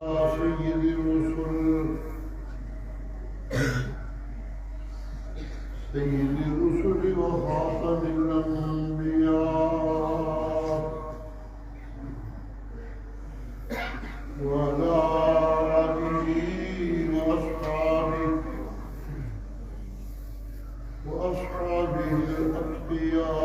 سيد الرسل وخاتم الأنبياء وعلى آله وأصحابه الأتقياء.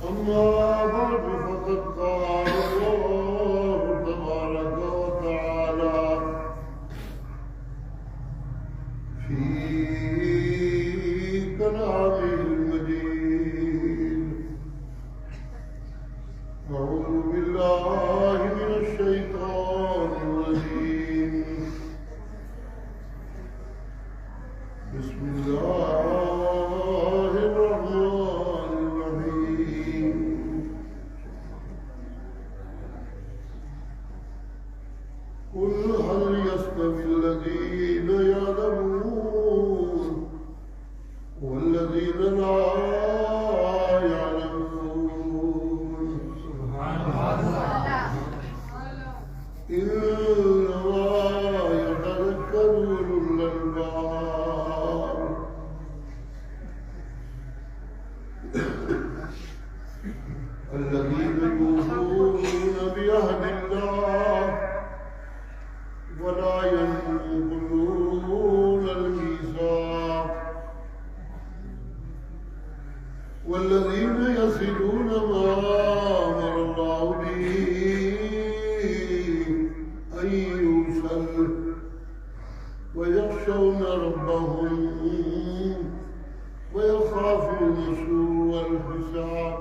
أما بعد فقد قال الله تبارك وتعالى في كلامه المجيد: أعوذ بالله من الشيطان الرجيم. بسم الله الرحمن الرحيم. قل هل يستوي الذين يعلمون والذين لا يعلمون؟ إنما يتذكر أولو الألباب. الذين يوفون بعهد الله ولا ينقضون الميثاق والذين يصلون ما أمر الله به أن يوصل ويخشون ربهم ويخافون سوء الحساب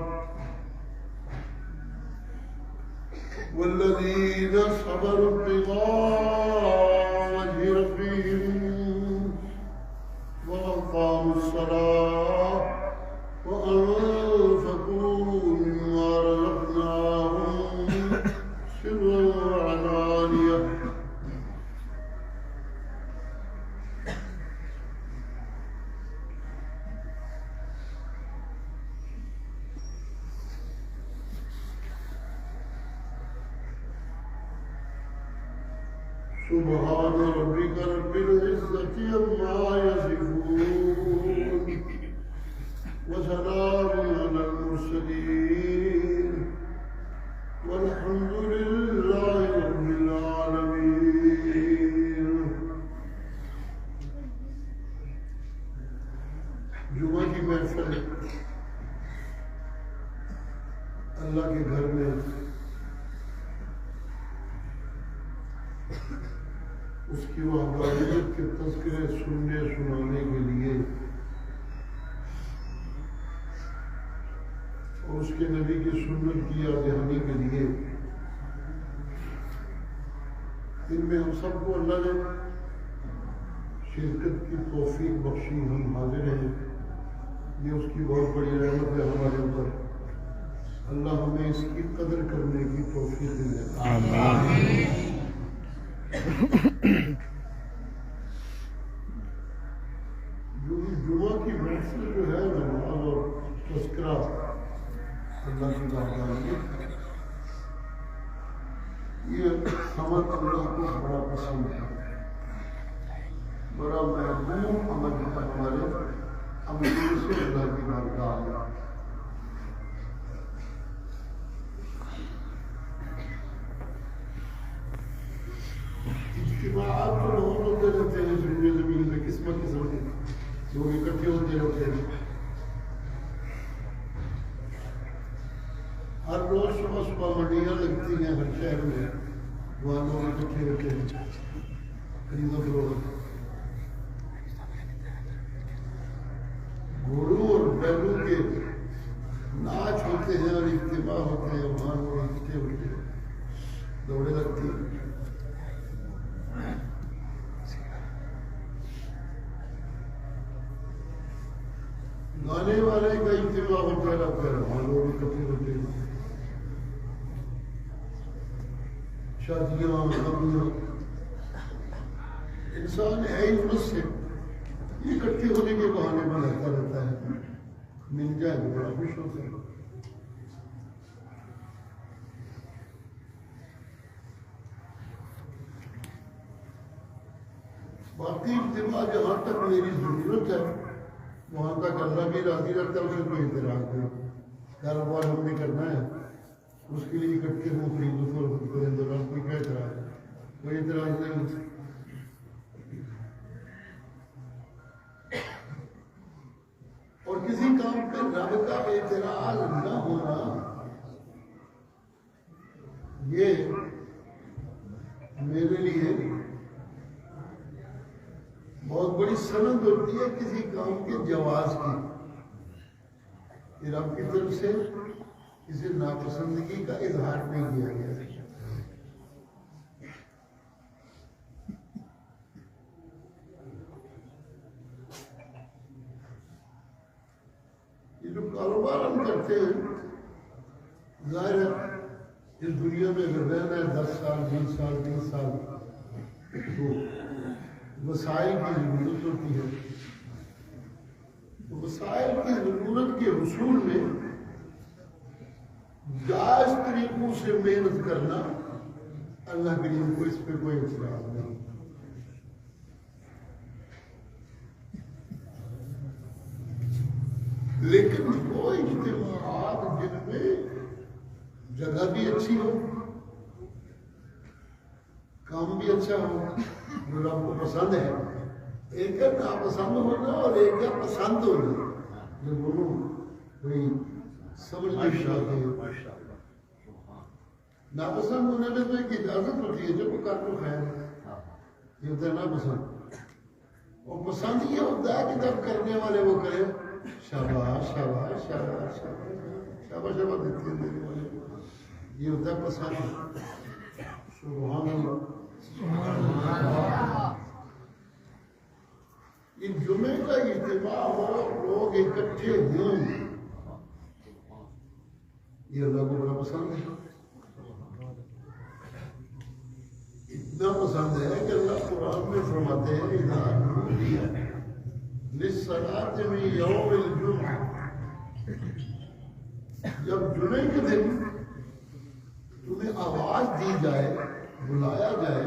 والذين صبروا ابتغاء وجه ربهم وأقاموا الصلاة وأنفقوا مما رزقناهم سرا وعلانية سبحان ربك رب العزة عما يصفون وسلام على المرسلين والحمد لله رب العالمين. جمعہ کی محفل اللہ کے گھر میں اس کی وحدانیت کے تذکرے سننے سنانے کے لیے اور اس کے نبی کی سنت کی یاد دہانی کے لیے ان میں ہم سب کو اللہ نے شرکت کی توفیق بخشی. ہم حاضر ہیں، یہ اس کی بہت بڑی رحمت ہے ہمارے اوپر. اللہ ہمیں اس کی قدر کرنے کی توفیق دے. آمین. جمعہ کی محفل جو ہے نماز اور تذکرہ اللہ کی وحدانیت، یہ عمل اللہ کو بڑا پسند ہے، بڑا محبوب عمل ہے ہمارے عمل سے اللہ کی بارگاہ ہے. اجتماعات تو بہت ہوتے رہتے ہیں زمین میں، قسم کے لوگ اکٹھے ہوتے رہتے ہیں. ہر روز صبح صبح منڈیاں لگتی ہیں ہر شہر میں، وہاں لوگ اکٹھے ہوتے ہیں خرید و فروخت. گھوڑوں اور بیلوں کے ناچ ہوتے ہیں اور اجتماع ہوتے ہیں، وہاں لوگ اکٹھے ہوتے ہیں، دوڑے لگتی ہیں. گانے والے کا اجتماع ہوتا رہتا ہے، وہاں لوگ اکٹھے ہوتے ہیں. شادیاں انسان ہے ہی اس سے یہ اکٹھے ہونے کے بہانے بناتا رہتا ہے. مل جائے تو بڑا خوش ہوتا ہے. باقی اجتماع جہاں تک میری ضرورت ہے وہاں تک اللہ بھی راضی رہتا ہے، اسے کوئی اعتراض نہیں. کاروبار ہم نے کرنا ہے اس کے لیے اکٹھے ہوں خرید و فروخت کریں دوران کوئی کیا اعتراض ہے؟ کوئی اعتراض نہیں. اور کسی کام پہ رب کا اعتراض نہ ہونا یہ میرے لیے بہت بڑی سند ہوتی ہے کسی کام کے جواز کی، کہ رب کی طرف سے کسی ناپسندگی کا اظہار نہیں کیا گیا. یہ جو کاروبار ہم کرتے ہیں ظاہر ہے اس دنیا میں اگر رہنا ہے 10 سال 20 سال 30 سال تو وسائل کی ضرورت ہوتی ہے. وسائل کی ضرورت کے حصول میں جائز طریقوں سے محنت کرنا اللہ کریم کو اس پہ کوئی اعتراض نہیں. لیکن وہ اجتماعات جن میں جگہ بھی اچھی ہو، کام بھی اچھا ہو، جو رب کو پسند ہے، ایک ہے ناپسند ہونا اور ایک ہے پسند ہونا، جو دونوں کوئی سمجھ نہیں چاہتے. ناپسند ہونے میں تو ایک اجازت ہوتی ہے جب وہ کر لو خیر، یہ ہوتا ہے ناپسند. اور پسند یہ ہوتا ہے کہ جب کرنے والے وہ کرے شاباش شاباش شاباش شاباش شاباش شاباش دیتے ہیں دینے والے، یہ ہوتا ہے پسند. سبحان اللہ. یہ جمعے کا اجتماع ہو، لوگ اکٹھے ہوں، یہ اللہ کو بڑا پسند ہے. اتنا پسند ہے کہ اللہ قرآن میں فرماتے ہیں اذا نودی للصلاة من یوم الجمعہ، جب جمعے کے دن تمہیں آواز دی جائے، بلایا جائے،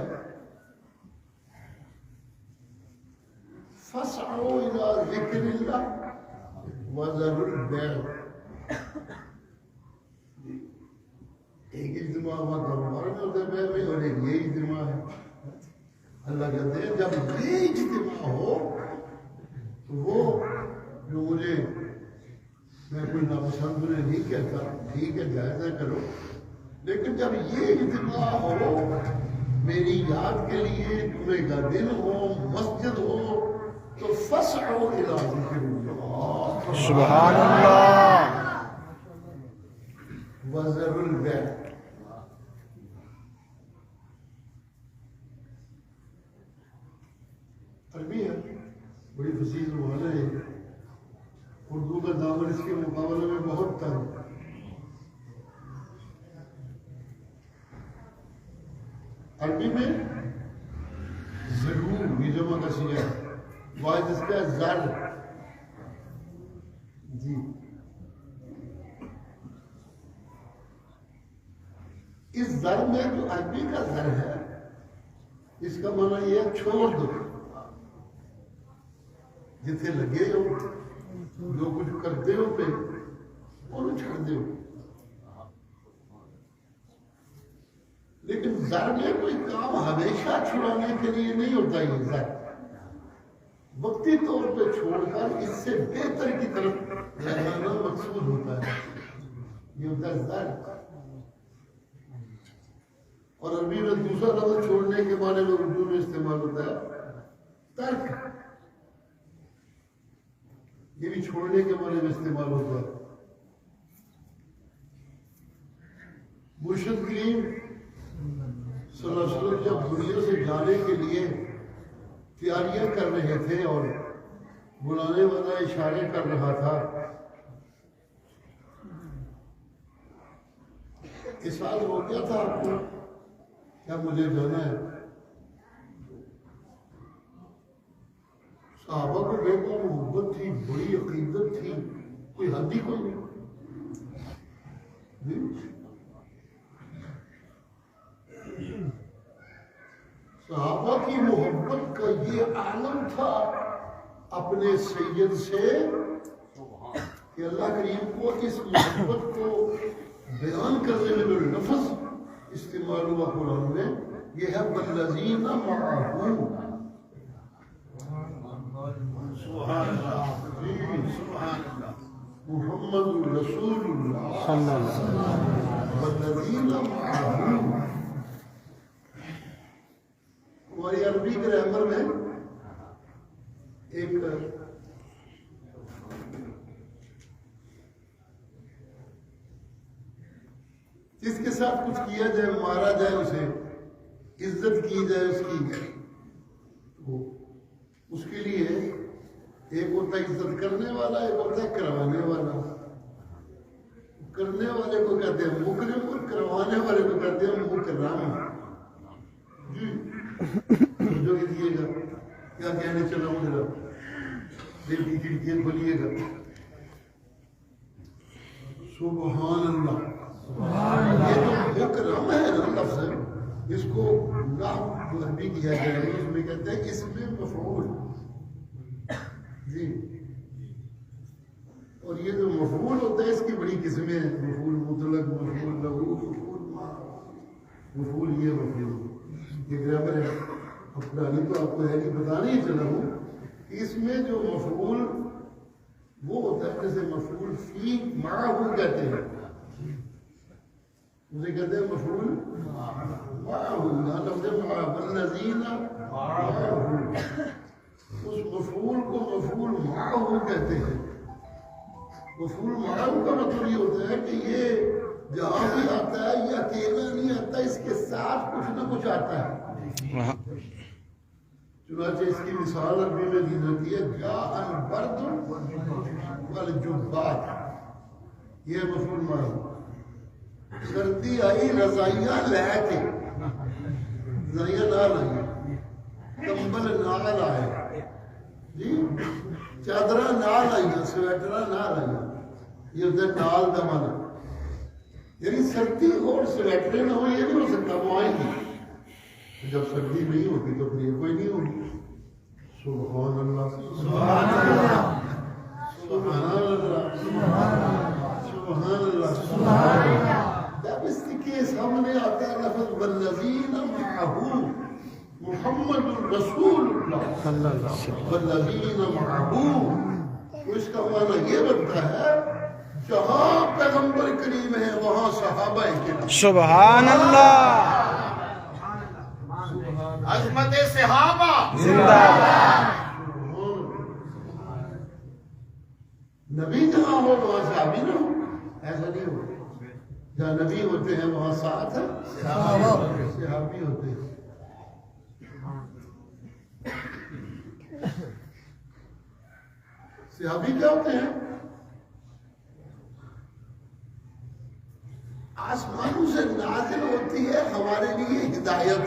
فَاسْعَوْا إِلَىٰ ذِكْرِ اللَّهِ وَذَرُوا الْبَيْعَ. ایک اجتماع ہوا کاروبار میں ہوتا ہے میں اور ایک یہ اجتماع ہے. اللہ کہتے ہیں جب یہ اجتماع ہو تو وہ جو مجھے میں کوئی ناپسند انہیں نہیں کہتا، ٹھیک ہے جائز ہے کرو، لیکن جب یہ اجتماع ہو میری یاد کے لیے، جمعے کا دن ہو، مسجد ہو، تو فَاسْعَوْا إِلَىٰ ذِكْرِ اللَّهِ سبحان اللہ وَذَرُوا الْبَيْعَ. عربی ہے، بڑی فصیح زبان ہے. اردو کا دامن اس کے مقابلے میں بہت تنگ. عربی میں ضرور یہ جمع کا سیغہ ہے، واحد اس کا زر. جی اس زر میں جو عربی کا زر ہے اس کا معنی یہ ہے چھوڑ دو، جتنے لگے ہو جو کچھ کرتے ہو پہ انہوں چھڑ دے ہو. لیکن زر میں کوئی کام ہمیشہ چھڑانے کے لیے نہیں ہوتا. یہ زر وقتی طور پہ چھوڑ کر اس سے بہتر کی طرف لگانا مقصود ہوتا ہے، یہ ہوتا ہے زر. اور عربی میں دوسرا لفظ چھوڑنے کے معنی میں اردو میں استعمال ہوتا ہے ترک، یہ بھی چھوڑنے کے معنی میں استعمال ہوتا ہے. مرشد کریم صلی اللہ علیہ وسلم جب دنیا سے جانے کے لیے تیاریاں کر رہے تھے اور بلانے والا اشارے کر رہا تھا، احساس ہو گیا تھا آپ کو کیا مجھے جانا ہے؟ صحابہ کو بے کو محبت تھی، بڑی عقیدت تھی، کوئی حد ہی کوئی نہیں. صحابہ صحابہ کی محبت کا یہ عالم تھا اپنے سید سے کہ اللہ کریم کو اس محبت کو بیان کرنے میں جو لفظ استعمال ہوا قرآن میں یہ ہے والذین معہ سبحان اللہ سبحان اللہ محمد رسول اللہ صلی اللہ والذین معہ. ہماری عربی گرامر میں ایک جس کے ساتھ کچھ کیا جائے مارا جائے اسے عزت کی جائے اس کی تو اس کے لیے ایک ہوتا ہے عزت کرنے والا ایک ہوتا ہے کروانے والا. کرنے والے کو کہتے ہیں مکرم اور کروانے والے کو کہتے ہیں مکرم. جی جو کیجیے گا کیا کہنے چلا ہوں ذرا دل کی کھڑکیاں کھولیے گا. سبحان اللہ. یہ جو مکرم ہے نا لفظ اس کو نحو عربی کیا جائے اس میں کہتے ہیں اس میں مفعول. جی اور یہ جو مفعول ہوتا ہے اس کی بڑی قسمیں ہیں. مفعول مطلق مفعول لغو مفعول یہ مفعول یہ گرامر ہے. اب پرانی تو آپ کو ہے کہ بتانے ہی چلا ہوں کہ اس میں جو مفعول وہ ہوتا ہے جیسے مفعول فی معہ کہتے ہیں اسے کہتے ہیں مفعول معہ لفظ معہ والذین معہ. اس مفعول کو مفعول معہ کہتے ہیں. مفعول معہ کا مطلب یہ ہوتا ہے کہ یہ جہاں بھی آتا ہے یہ اکیلا نہیں آتا اس کے ساتھ کچھ نہ کچھ آتا ہے. چنانچہ اس کی مثال عربی میں دی جاتی ہے جاء البرد والجبات. یہ مفعول معہ. سردی آئی رضائیاں لے کے رضائیاں نہ لائی کمبل نہ لائے جی چادرہ نہ لائیاں سویٹرہ نہ لائیاں. یہ ہوتا ہے نال کا مانا یعنی سردی ہو اور سویٹریں نہ ہو یہ نہیں ہو سکتا. وہ آئیں گی جب سردی نہیں ہوتی تو پھر یہ کوئی نہیں ہوگی. سبحان اللہ سبحان اللہ سبحان اللہ سبحان اللہ سبحان اللہ. جب اس کے سامنے آتا ہے لفظ والذین معہ محمد رسول اللہ والذین معہ تو اس کا معنی یہ بنتا ہے جہاں پیغمبر کریم ہے وہاں صحابہ کرام. سبحان اللہ عظمت صحابہ زندہ باد. نبی جہاں ہو وہاں صحابی نہ ہو ایسا نہیں ہو. جہاں نبی ہوتے ہیں وہاں ساتھ ہے صحابی ہوتے ہیں. صحابی کیا ہوتے ہیں؟ آسمانوں سے نازل ہوتی ہے ہمارے لیے ہدایت.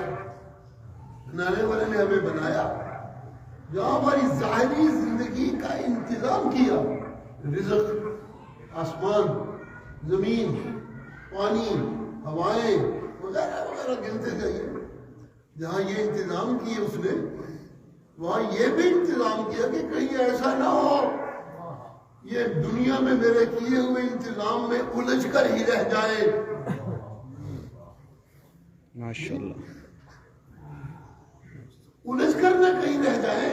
بنانے والے نے ہمیں بنایا جو ہماری ظاہری زندگی کا انتظام کیا. رزق آسمان زمین پانی ہوائیں وغیرہ وغیرہ گنتے جائیے. جہاں یہ انتظام کیے اس نے وہاں یہ بھی انتظام کیا کہ کہیں ایسا نہ ہو یہ دنیا میں میرے کیے ہوئے انتظام میں الجھ کر ہی رہ جائے. ماشاءاللہ الجھ کر نہ کہیں رہ جائے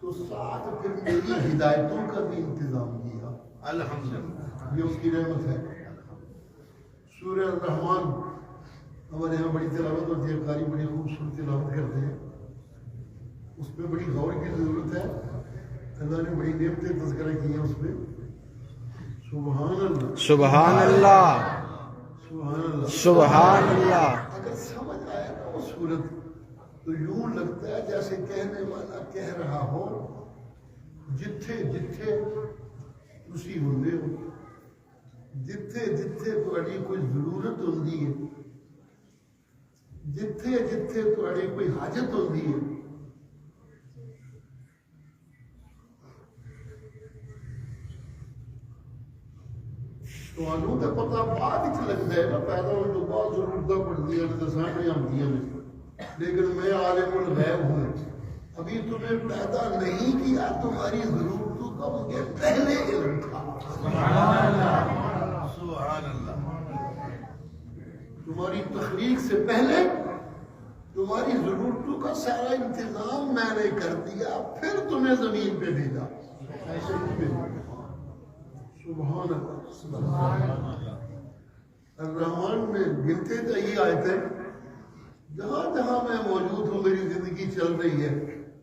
تو ساتھ پھر میری ہدایتوں کا بھی انتظام کیا. الحمدللہ یہ اس کی رحمت ہے. سورہ الرحمن ہمارے یہاں بڑی تلاوت ہوتی ہے. قاری بڑی خوبصورت تلاوت کرتے ہیں. اس پہ بڑی غور کی ضرورت ہے. اللہ نے بڑی نعمتیں تذکرہ کی ہیں اس پہ. سبحان اللہ سبحان اللہ سبحان اللہ سبحان اللہ. اگر سمجھ آئے نا وہ صورت تو یوں لگتا ہے جیسے کہنے والا کہہ رہا ہو جتھے جتھے تسی ہوندے ہو جتھے جتھے تہاڈی کوئی ضرورت ہوندی ہے جتھے جتھے تہاڈی کوئی حاجت ہوندی ہے تو پتا بعد لگتا ہے نا پیدا ہونے تو بعد ضرورت پڑتی ہے تو سامنے آتی ہیں. لیکن میں عالم الغیب ہوں، ابھی تمہیں پیدا نہیں کیا، تمہاری ضرورتوں کا مجھے پہلے علم تھا۔ سبحان اللہ۔ تمہاری تخلیق سے پہلے تمہاری ضرورتوں کا سارا انتظام میں نے کر دیا، پھر تمہیں زمین پہ بھیجا۔ ایسے نہیں بھیجا۔ سبحان اللہ۔ الرحمن میں گنتے چاہیے آئے تھے، جہاں جہاں میں موجود ہوں، میری زندگی چل رہی ہے،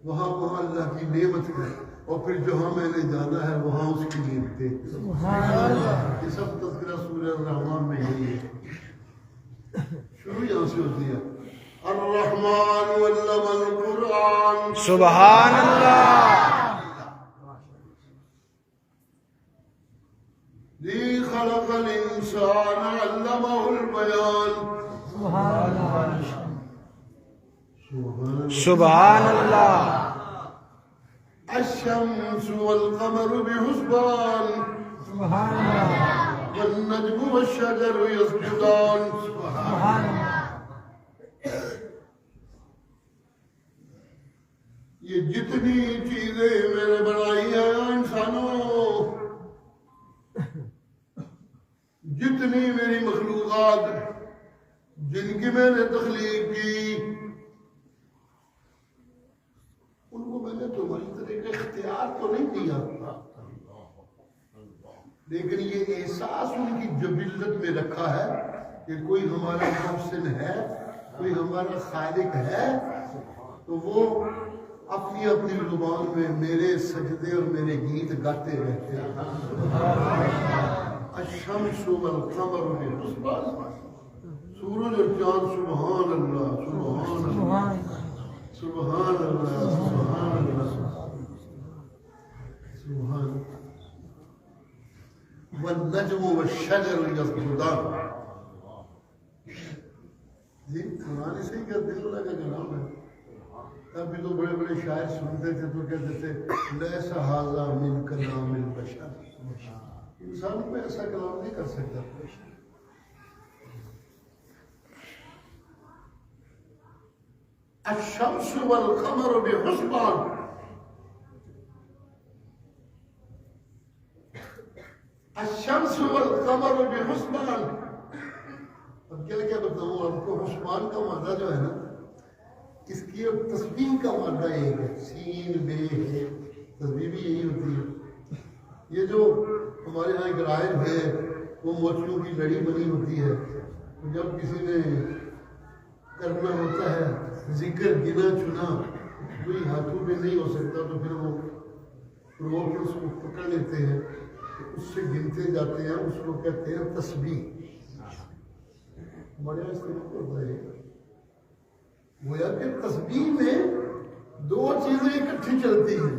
وہاں وہاں اللہ کی نعمت ہے، اور پھر جہاں میں نے جانا ہے وہاں اس کی نعمتیں۔ یہ سب تذکرہ سورہ الرحمن میں یہی ہے۔ شروع یہاں سے ہوتی ہے، الرحمن علم القرآن۔ سبحان اللہ۔ ذی خلق الانسان علمہ البیان۔ سبحان اللہ۔ الشمس والقمر بحسبان، والنجم والشجر يسجدان۔ یہ جتنی چیزیں میں نے بنائی ہیں انسانوں، جتنی میری مخلوقات جن کی میں نے تخلیق کی، ان کو میں نے تمہاری طرح کا اختیار تو نہیں دیا، لیکن یہ احساس ان کی جبلت میں رکھا ہے کہ کوئی ہمارا محسن ہے، کوئی ہمارا خالق ہے، تو وہ اپنی اپنی زبان میں میرے سجدے اور میرے گیت گاتے رہتے ہیں۔ الشمس والقمر بحسبان، سورج اور چاند، سبحان اللہ، سبحان اللہ، سبحان اللہ، سبحان اللہ، سبحان اللہ۔ والنجم والشجر يسجدان۔ جی قرآن سے ہی کہتے ہیں، اللہ کا کلام ہے۔ تب بھی تو بڑے بڑے شاعر سنتے تھے تو کہتے تھے لیس ھذا من کلام البشر، انسان کو ایسا کلام نہیں کر سکتا۔ الشمس والقمر بحسبان، الشمس والقمر بحسبان۔ اب کیا بتاؤں آپ کو، حسبان کا مادہ جو ہے نا، اس کی تسبیح کا مادہ ایک ہے، سین بے ہے، تسبیح بھی یہی ہوتی ہے۔ یہ جو ہمارے یہاں ایک رائج ہے، وہ موتیوں کی لڑی بنی ہوتی ہے، جب کسی نے کرنا ہوتا ہے ذکر گنا چنا، کوئی ہاتھوں پہ نہیں ہو سکتا تو پھر وہ روح کے اس کو پکڑ لیتے ہیں، اس سے گنتے جاتے ہیں، اس کو کہتے ہیں تسبیح۔ ہمارے یہاں اس طرح ہوتا ہے، گویا کہ تسبیح میں دو چیزیں اکٹھی چلتی ہیں،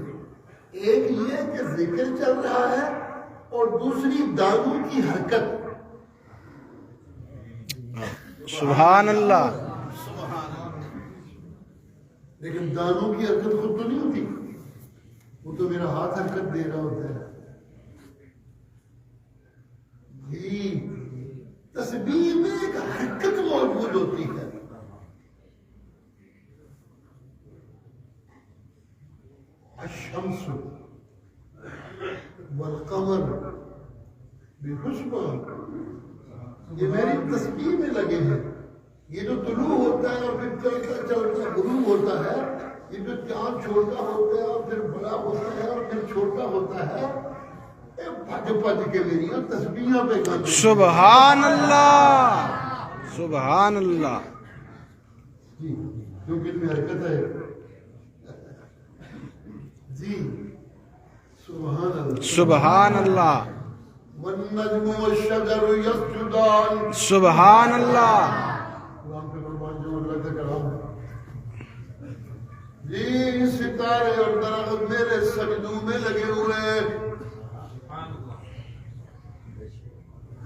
ایک یہ کہ ذکر چل رہا ہے اور دوسری دانوں کی حرکت۔ سبحان اللہ۔ لیکن دانوں کی حرکت خود تو نہیں ہوتی، وہ تو میرا ہاتھ حرکت دے رہا ہوتا ہے۔ جی تسبیح میں ایک حرکت موجود ہوتی ہے۔ الشمس والقمر بحسبان، یہ میری تسبیح میں لگے ہیں۔ یہ جو طلوع ہوتا ہے اور پھر چلتا چلتا غروب ہوتا ہے، یہ جو چاند چھوٹا ہوتا ہے اور پھر بڑا ہوتا ہے اور پھر چھوٹا ہوتا ہے، بھج بھج کے میری تسبیحاں پہ گاتے ہیں۔ سبحان اللہ۔ سبحان اللہ۔ جی کیونکہ ان میں حرکت ہے۔ جی سبحان اللہ۔ سبحان اللہ۔ والنجم والشجر يسجدان۔ سبحان اللہ۔ قرآن پہ قربان جو اللہ کا کلام ہے۔ جی ستارے اور درخت میرے سجدوں میں لگے ہوئے ہیں۔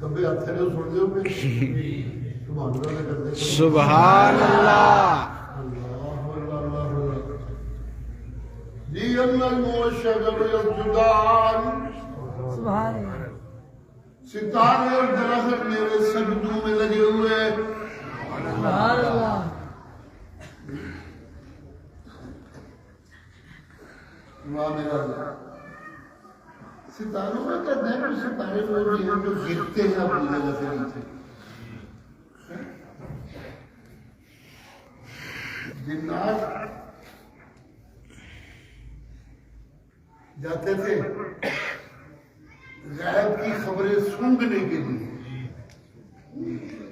کبھی ہاتھ جو سن دو پہ سبحان اللہ کرتے ہیں۔ سبحان اللہ۔ جی النجم والشجر يسجدان، ستارے اور درخت میرے سجدوں میں لگے ہوئے ہیں۔ جو گرتے ہیں اپنی جگہ سے نیچے. جنات جاتے تھے غیب کی خبریں سونگنے کے لیے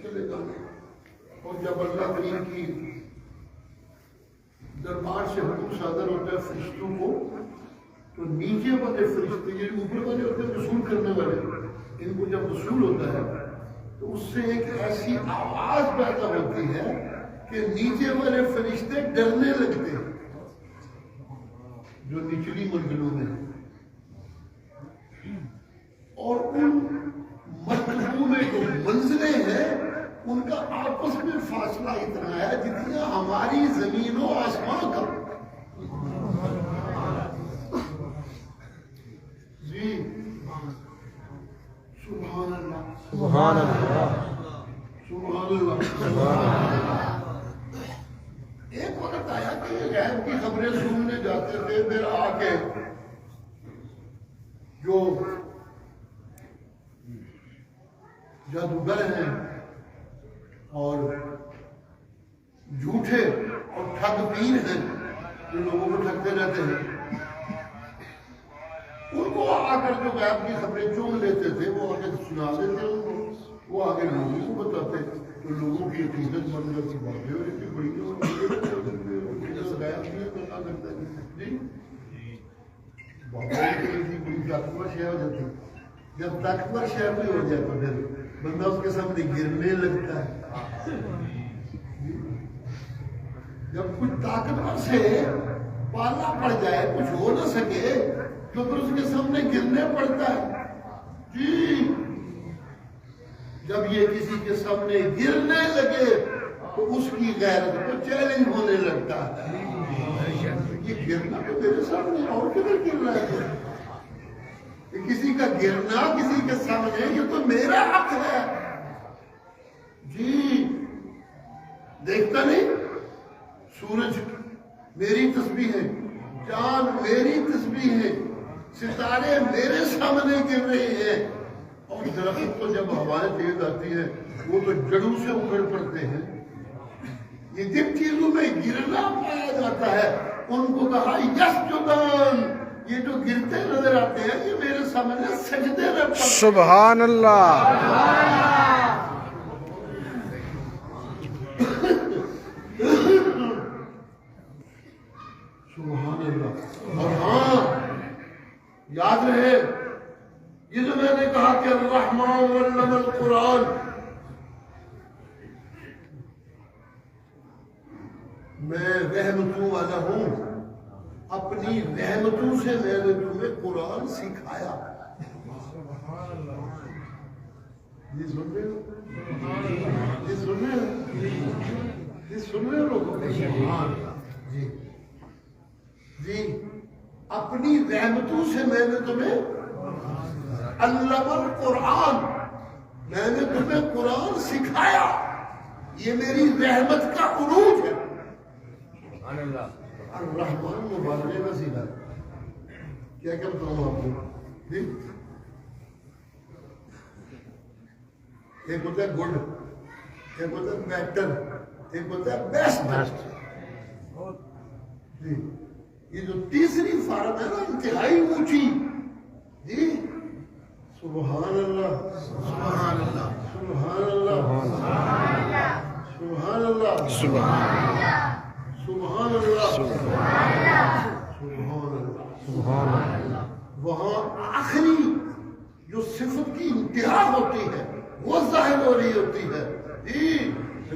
چلے جاتے، اور جب اللہ کریم کی دربار سے حکم صادر ہوتا ہے فرشتوں کو، تو نیچے والے فرشتے یہ اوپر والے ہوتے ہیں وصول کرنے والے، ان کو جب وصول ہوتا ہے تو اس سے ایک ایسی آواز پیدا ہوتی ہے کہ نیچے والے فرشتے ڈرنے لگتے ہیں جو نچلی منزلوں میں ہیں، اور ان مرتبوں میں جو منزلیں ہیں ان کا آپس میں فاصلہ اتنا ہے جتنا ہماری زمین و آسمان کا. جی سبحان اللہ سبحان اللہ سبحان اللہ. ایک وقت آیا کہ غیب کی خبریں سننے جاتے تھے، پھر آ کے جو جادوگر ہیں اور جھوٹے اور ٹھگ پیر ہیں جو لوگوں کو ٹھگتے رہتے ہیں، ان کو آ کر جو غیب کی خبریں چون لیتے تھے وہ آگے سنا دیتے ان کو، وہ آگے لوگوں کو بتاتے، تو لوگوں کی عقیدت بن جاتی باتیں اور اتنی بڑی غیب نہیں پتا کرتا جی بابا کی بڑی طاقتور شے ہو جاتی. جب طاقتور شے بھی ہو جائے تو پھر بندہ اس کے سامنے گرنے لگتا ہے. جب کچھ طاقتور سے پالا پڑ جائے، کچھ ہو نہ سکے، تو پھر اس کے سامنے گرنے پڑتا ہے. جی جب یہ کسی کے سامنے گرنے لگے تو اس کی غیرت کو چیلنج ہونے لگتا ہے. یہ گرنا تو میرے سامنے اور کدھر گر رہا ہے؟ کسی کا گرنا کسی کے سامنے یہ تو میرا حق ہے. جی دیکھتا نہیں سورج میری تسبیح ہے، چاند میری تسبیح ہے، ستارے میرے سامنے گر رہے ہیں، اور درخت تو جب ہوائیں تیز آتی ہیں وہ تو جڑوں سے اکھڑ پڑتے ہیں. یہ جن چیزوں میں گرنا پایا جاتا ہے ان کو کہا یسجدان، یہ جو گرتے نظر آتے ہیں یہ میرے سامنے سجدے میں پڑتے ہیں. سبحان اللہ سبحان اللہ. اور ہاں یاد رہے یہ جو میں نے کہا کہ الرحمن علم القرآن، میں رحمتوں والا ہوں، اپنی رحمتوں سے میں نے تمہیں قرآن سکھایا. یہ سن رہے ہو؟ یہ سن رہے ہو؟ یہ سن رہے ہو لوگ؟ جی جی اپنی رحمتوں سے میں نے تمہیں علم القرآن، میں نے تمہیں قرآن سکھایا. یہ میری رحمت کا عروج ہے. الرحمن مبالغے کا سیدھا کیا کیا بتاؤں آپ کو. ایک ہوتا ہے گڈ، ایک ہوتا ہے بیٹر، ایک ہوتا ہے بیسٹ. جی یہ جو تیسری فارم ہے نا انتہائی اونچی. جی سبحان اللہ سبحان اللہ سبحان اللہ سبحان اللہ سبحان اللہ سبحان اللہ سبحان اللہ. وہاں آخری جو صفت کی انتہا ہوتی ہے وہ ظاہر ہو رہی ہوتی ہے. جی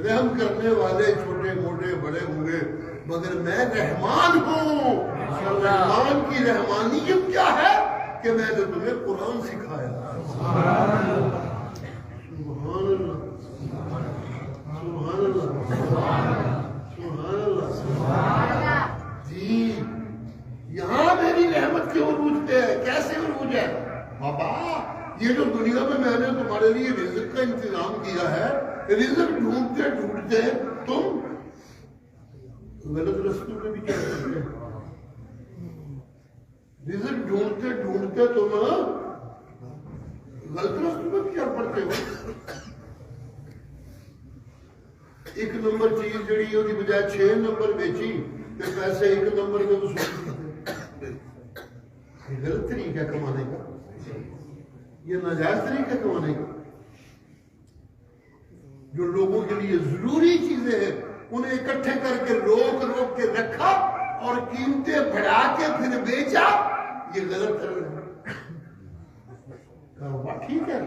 رحم کرنے والے چھوٹے موٹے بڑے ہوئے، مگر میں رحمان ہوں. رحمان کی رحمانیت کیا ہے کہ میں نے تمہیں قرآن سکھایا. سبحان اللہ سبحان اللہ سبحان اللہ سبحان اللہ. جی یہاں میری رحمت کے عروج پہ ہے. کیسے عروج ہے بابا؟ یہ جو دنیا میں نے تمہارے لیے رزق کا انتظام کیا ہے، رزق ڈھونڈتے ڈھونڈتے تم غلط رستوں پہ بھی چل سکتے. رزق ڈھونڈتے ڈھونڈتے تم غلط رستوں میں کیا پڑھتے ہو؟ ایک نمبر چیز جڑی ہوتی بجائے 6 نمبر بیچی تو پیسے 1 نمبر میں وصول کرتے، یہ غلط طریقہ کمانے کا، یہ ناجائز طریقہ کمانے کا۔ جو لوگوں کے لیے ضروری چیزیں ہیں انہیں اکٹھے کر کے روک روک کے رکھا اور قیمتیں بڑھا کے پھر بیچا، یہ غلط ہے۔ کاروبار ٹھیک ہے،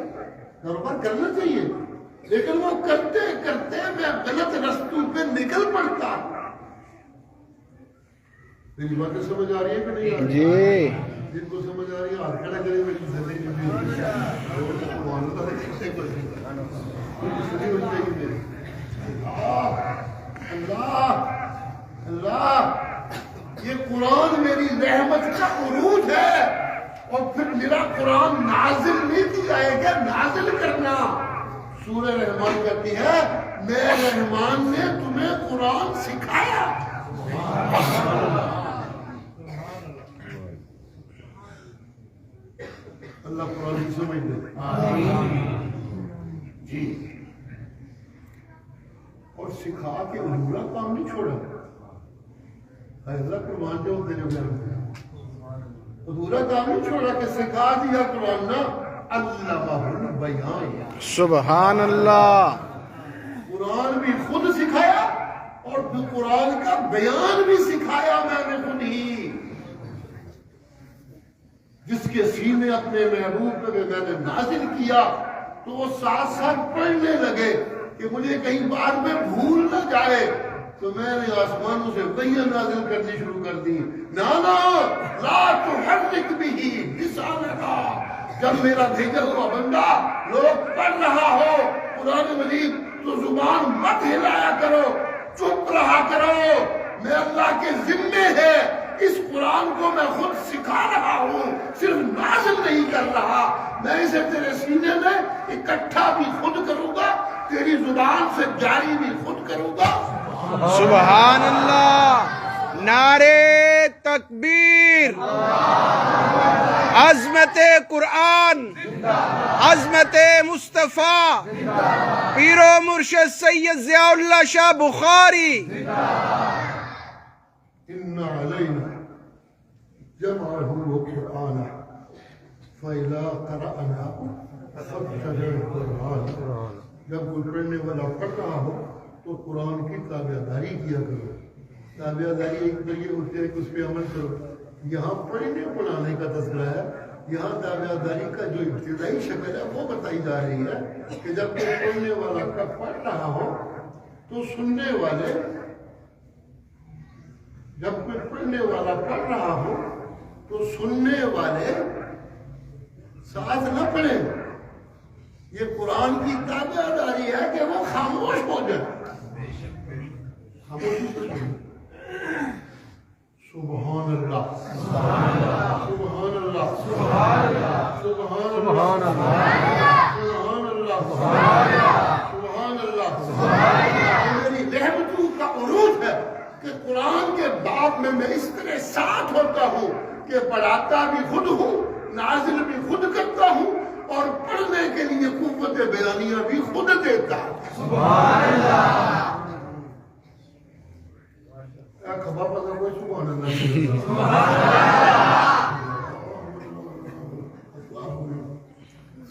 کاروبار کرنا چاہیے، لیکن وہ کرتے کرتے میں غلط رستوں پہ نکل پڑتا۔ میری باتیں سمجھ آ رہی ہے کہ نہیں آ رہی؟ جی جن کو سمجھ آ رہی ہے ہاتھ کھڑا کرے، میری زندگی میں اللہ اللہ، یہ قرآن میری رحمت کا عروج ہے، اور پھر میرا قرآن نازل نہیں کیا ہے کہ نازل کرنا۔ سورہ رحمان کہتی ہے میں رحمان نے تمہیں قرآن سکھایا۔ اللہ قرآن کی سمجھ دے جی، اور سکھا کے ادھورا کام نہیں چھوڑا۔ اللہ قرآن جو تیرے میں ادھورا کام نہیں چھوڑا کہ سکھا دیا قرآن نا، اللہ بیان، سبحان اللہ، قرآن بھی خود سکھایا اور پھر قرآن کا بیان بھی سکھایا میں نے خود ہی۔ جس کے سینے اپنے محبوب پہ میں نے نازل کیا تو وہ ساتھ ساتھ پڑھنے لگے کہ مجھے کہیں بعد میں بھول نہ جائے، تو میں نے آسمانوں سے وحیاں نازل کرنی شروع کر دی۔ نانا لا تحرک بھی لسانکا، جب میرا بھیجا ہوا بندہ لوگ پڑھ رہا ہو قرآن مجید تو زبان مت ہلایا کرو، چپ رہا کرو، میں اللہ کے ذمے ہے، اس قرآن کو میں خود سکھا رہا ہوں، صرف نازل نہیں کر رہا، میں اسے تیرے سینے میں اکٹھا بھی خود کروں گا، تیری زبان سے جاری بھی خود کروں گا۔ سبحان اللہ، نعرے تکبیر، عظمت قرآن، عظمت مصطفیٰ، پیر و مرشد سید ضیاء اللہ شاہ بخاری۔ ان علینا جمعہ وقرآنہ فإذا قرأناه فاتبع القرآن، جب کوئی پڑھنے والا پڑھ رہا ہو تو قرآن کی تابع داری کیا کرو۔ تابع داری ایک ذریعے ہوتے ہیں کہ اس پہ عمل کرو۔ یہاں پڑھنے پڑھانے کا تذکرہ ہے، یہاں تابع داری کا جو ابتدائی شکل ہے وہ بتائی جا رہی ہے کہ جب کوئی پڑھنے والا کا پڑھ رہا ہو تو سننے والے، جب کوئی پڑھنے والا پڑھ رہا ہو تو سننے والے ساتھ نہ پڑھیں۔ یہ قرآن کی تابع داری ہے کہ وہ خاموش ہو جائے، خاموشی سے سنیں۔ سبحان اللہ، سبحان اللہ، سبحان اللہ، سبحان اللہ، سبحان اللہ، سبحان اللہ۔ میری رحمتوں کا عروج ہے کہ قرآن کے باب میں اس طرح ساتھ ہوتا ہوں کہ پڑھاتا بھی خود ہوں، نازل بھی خود کرتا ہوں، اور پڑھنے کے لیے قوت بیانیہ بھی خود دیتا ہوں۔ سبحان اللہ۔ خبر پتہ کوئی سبحان اللہ،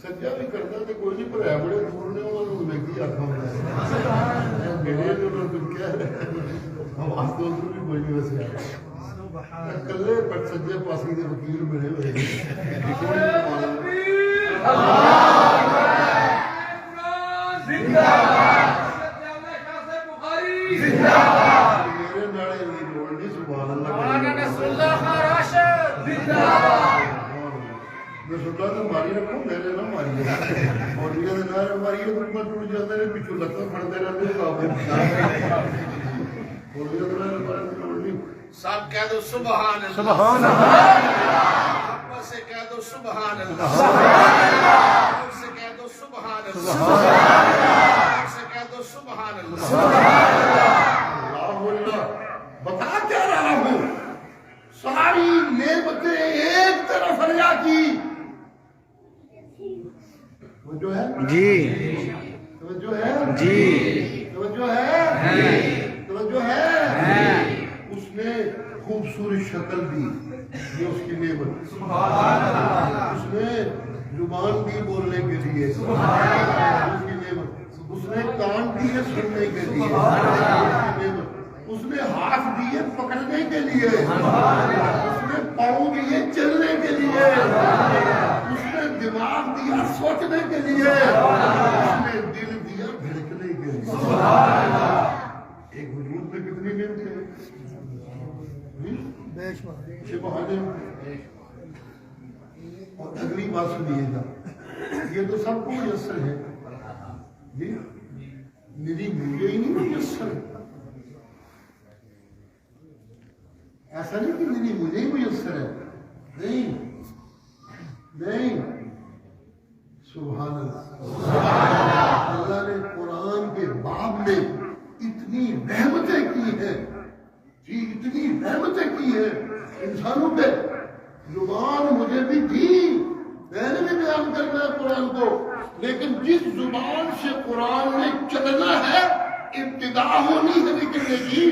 سجدہ بھی کرتا تو کوئی نہیں، پر ہے بڑے دور نے انہوں نے کی آنکھوں میں میرے جو لوگ کہہ رہے ہیں ہم آستے ہوتے بھی کوئی نہیں ویسے آئے کلے پر سجدے پاسی دے وکیل ملے ہوئے ماری رکھو میرے نہ ماری اور یہ نہ ماری تو میں ٹوٹ جاتے رہے پیچھے لگتا پڑتے رہتے سب کہہ دو سبحان اللہ، سبحان اللہ، ابا سے کہہ دو سبحان اللہ، اور سے کہہ دو سبحان اللہ، اور سے کہہ دو سبحان اللہ۔ اللہ بتا کیا رہا ہوں، ساری نعمتیں ایک طرف اللہ کی، توجہ ہے جی توجہ ہے جی توجہ ہے توجہ ہے اس نے خوبصورت شکل دی یہ اس کی نعمت اس نے زبان دی بولنے کے لیے اس کی نعمت اس نے کان دیے سننے کے لیے اس کی نعمت اس نے ہاتھ دیے پکڑنے کے لیے اس نے پاؤں دیے چلنے کے لیے اس نے دماغ دیا سوچنے کے لیے اس نے دل دیا دھڑکنے کے لیے ایک وجود میں کتنی نعمتیں ہیں یہ بہانے اور اگلی بات سنیے گا یہ تو سب کو میسر ہے جی میری مجھے ہی نہیں میسر ایسا نہیں کہ میری مجھے ہی میسر ہے نہیں نہیں سبحان اللہ اللہ نے قرآن کے باب میں اتنی رحمتیں کی ہیں جی اتنی رحمتیں کی ہیں انسانوں پہ زبان مجھے بھی دی میں نے بھی بیان کرنا ہے قرآن کو لیکن جس زبان سے قرآن نے چلنا ہے ابتدا ہونی ہے نکلنے کی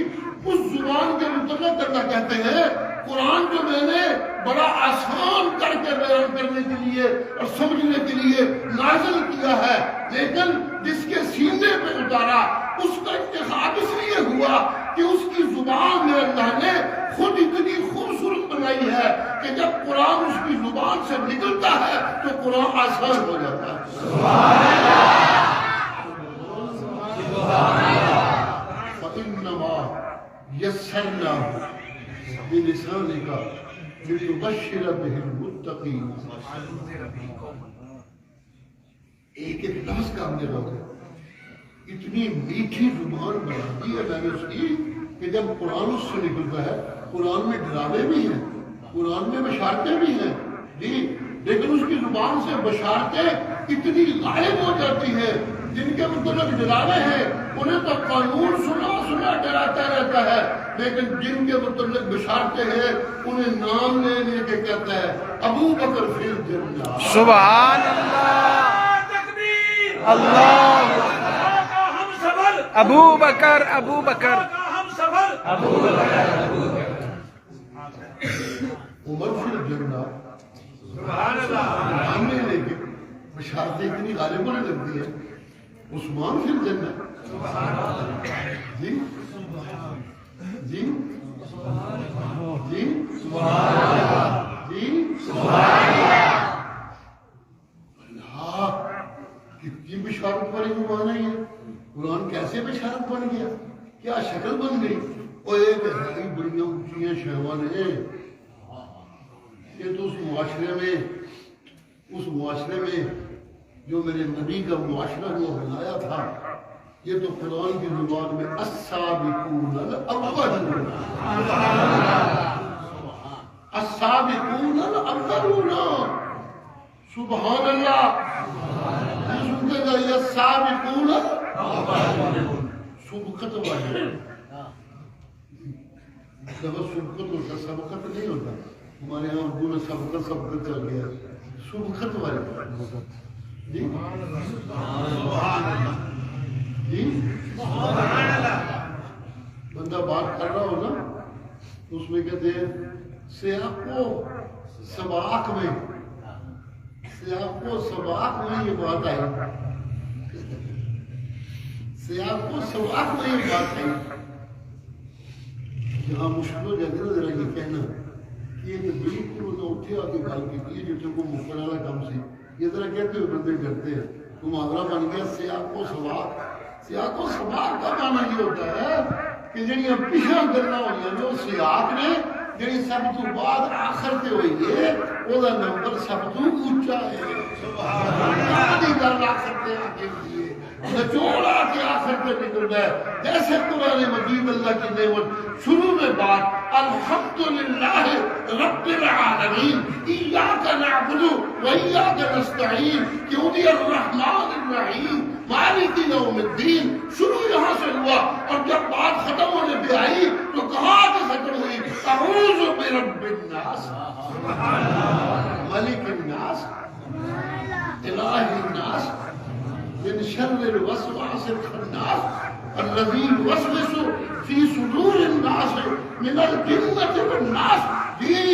اس زبان کے متعلق کرنا کہتے ہیں قرآن جو میں نے بڑا آسان کر کے بیان کرنے کے لیے اور سمجھنے کے لیے نازل کیا ہے لیکن جس کے سینے پہ اتارا اس کا انتخاب اس لیے ہوا کہ اس کی زبان میں اللہ نے خود اتنی خوبصورت بنائی ہے کہ جب قرآن اس کی زبان سے نکلتا ہے تو قرآن آسان ہو جاتا ہے فَإِنَّمَا يَسَّرْنَاهُ بِلِسَانِكَ لِتُبَشِّرَ بِهِ الْمُتَّقِينَ ایک لفظ کا ہم نے روکا اتنی میٹھی زبان بنا دی ہے میں نے اس کی کہ جب قرآن اس سے نکلتا ہے قرآن میں ڈراوے بھی ہیں قرآن میں بشارتیں بھی ہیں جی لیکن اس کی زبان سے بشارتیں اتنی غائب ہو جاتی ہیں جن کے مطلب ڈراوے ہیں انہیں تو قانون سنا سنا ڈراتا رہتا ہے لیکن جن کے مطلب بشارتیں ہیں انہیں نام لے لے کے کہتا ہے ابو بکر فی الجنہ سبحان اللہ اللہ ابو بکر ابو بکر عمر فی الجنہ نام لے لے کے بشارتیں اتنی غالب ہونے لگتی ہے عثمان فی الجنہ جی جی جی جی اللہ کتنی بشارت والی زبان ہے یہ قرآن کیسے بشارت بن گیا کیا شکل بن گئی اور ایک ہے بڑی اونچی شہوان ہے یہ تو اس معاشرے میں جو میرے نبی کا معاشرہ وہ بنایا تھا یہ تو قرآن کی زبان میں السابقون الاولون السابقون الاولون سبحان اللہ یہ سنتے گا یہ السابقون سبقت والے سبقت ہوتا سبقت نہیں ہوتا ہمارے یہاں اردو میں سبقت چل گیا سبقت والے جی جی بندہ بات کر رہا ہو نا تو اس میں کہتے ہیں سیاق و سباق میں یہ بات آئی سیاق و سباق میں یہ بات آئی جہاں مشکل ہو جاتی نا ذرا یہ کہنا کہ یہ بالکل اٹھے آ کے گل کی جو کو مکن والا کام سی یہ ذرا کہتے ہوئے بندے کرتے ہیں تو محاورہ بن گیا سیاق و سباق کا معنی یہ ہوتا ہے کہ جڑیاں پیچھے گلاں ہوئیاں نے سیاق نے جڑی سب تو بعد آخر تے ہوئی ہے وہ نمبر سب تو اونچا ہے سبحان اللہ گل آخر تے آگے ہوئی ہے نچوڑا کے آخر تے نکل گئے جیسے قرآن مجید اللہ کی نعمت شروع میں بات الحمدللہ رب العالمین ایاک نعبد و ایاک نستعین کیوں دی الرحمن الرحیم مالک یوم الدین شروع یہاں سے ہوا اور جب بات ختم ہونے پہ آئی تو کہاں سے ختم ہوئی اعوذ برب الناس ملک الناس الہ الناس الناس الذي يوسوس في صدور الناس من الجنة والناس. یہ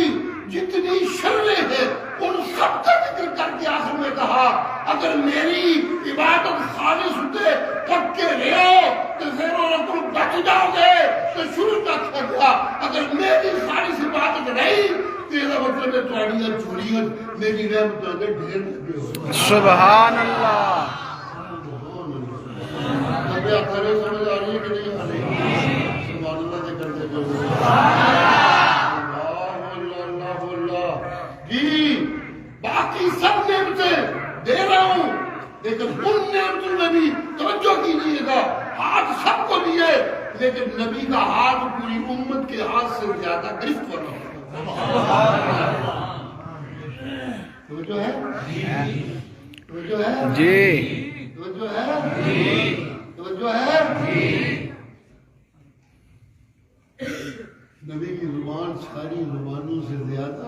جتنی شریں ہیں ان سب کا ذکر کر کے آخر میں کہا اگر میری عبادت خالص ہوتے پکے رہو تو زیروں رکھوں بچ جاؤ گے. تو شروع تک کیا اگر میری خالص عبادت رہی تیرا مطلب ہے توڑیاں چوریاں میری رحمت اگر ڈھیر لگے ہو. سبحان اللہ. ابھی آخر سمجھ آ رہی ہے کہ نہیں آ رہی؟ سبحان اللہ دے کر دے جو جی باقی سب نعمتیں دے رہا ہوں لیکن ان نعمتوں میں بھی توجہ کیجیے گا ہاتھ سب کو دیے لیکن نبی کا ہاتھ پوری امت کے ہاتھ سے زیادہ گرفت کرنا توجہ ہے توجہ ہے جی توجہ ہے توجہ ہے. نبی کی زبان ساری زبانوں سے زیادہ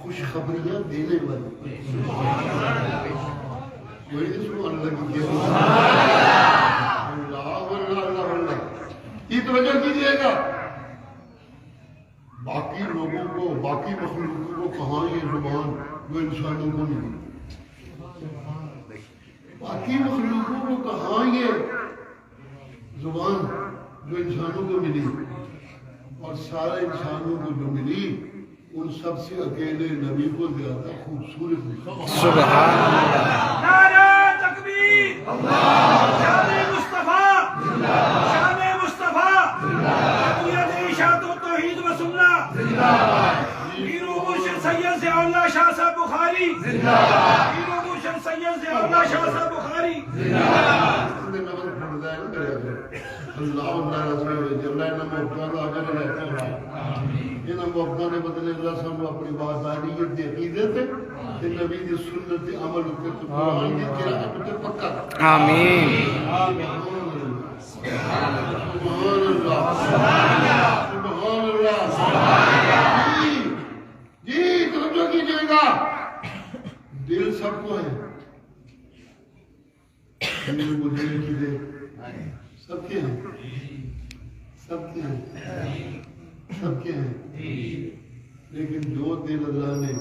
خوشخبریاں دینے والی. کوئی سبحان اللہ کی اللہ اللہ اللہ اللہ یہ توجہ کیجیے گا. باقی لوگوں کو باقی مخلوقوں کو کہاں یہ زبان جو انسانوں کو ملی. باقی مخلوقوں کو کہاں یہ زبان جو انسانوں کو ملی اور سارے انسانوں کو جو ملی ان سب سے اکیلے نبی کو زیادہ خوبصورت ملی. سبحان اللہ. نعرہ تکبیر. شان مصطفیٰ شان مصطفیٰ عقیدت اشاعت و توحید و سنہ پیر و مرشد سید ضیاء اللہ شاہ صاحب بخاری. پیر و مرشد سید ضیاء اللہ شاہ صاحب بخاری. اللہ اللہ رسول جللہ انہوں مفتان آجر رہتے ہیں انہوں مفتان بدلے اللہ صاحب اپنی بازانیت دی عقیدت ہے کہ نبی دی سنت دی عمل ہوتے تو قرآن دی قرآن ہوتے پکا. آمین. سبحان اللہ سبحان اللہ. جی توجہ کیجئے گا دل سب کو ہے دل کو دل کی دے سب کے ہیں سب کے ہیں سب کے ہیں لیکن جو دل اللہ نے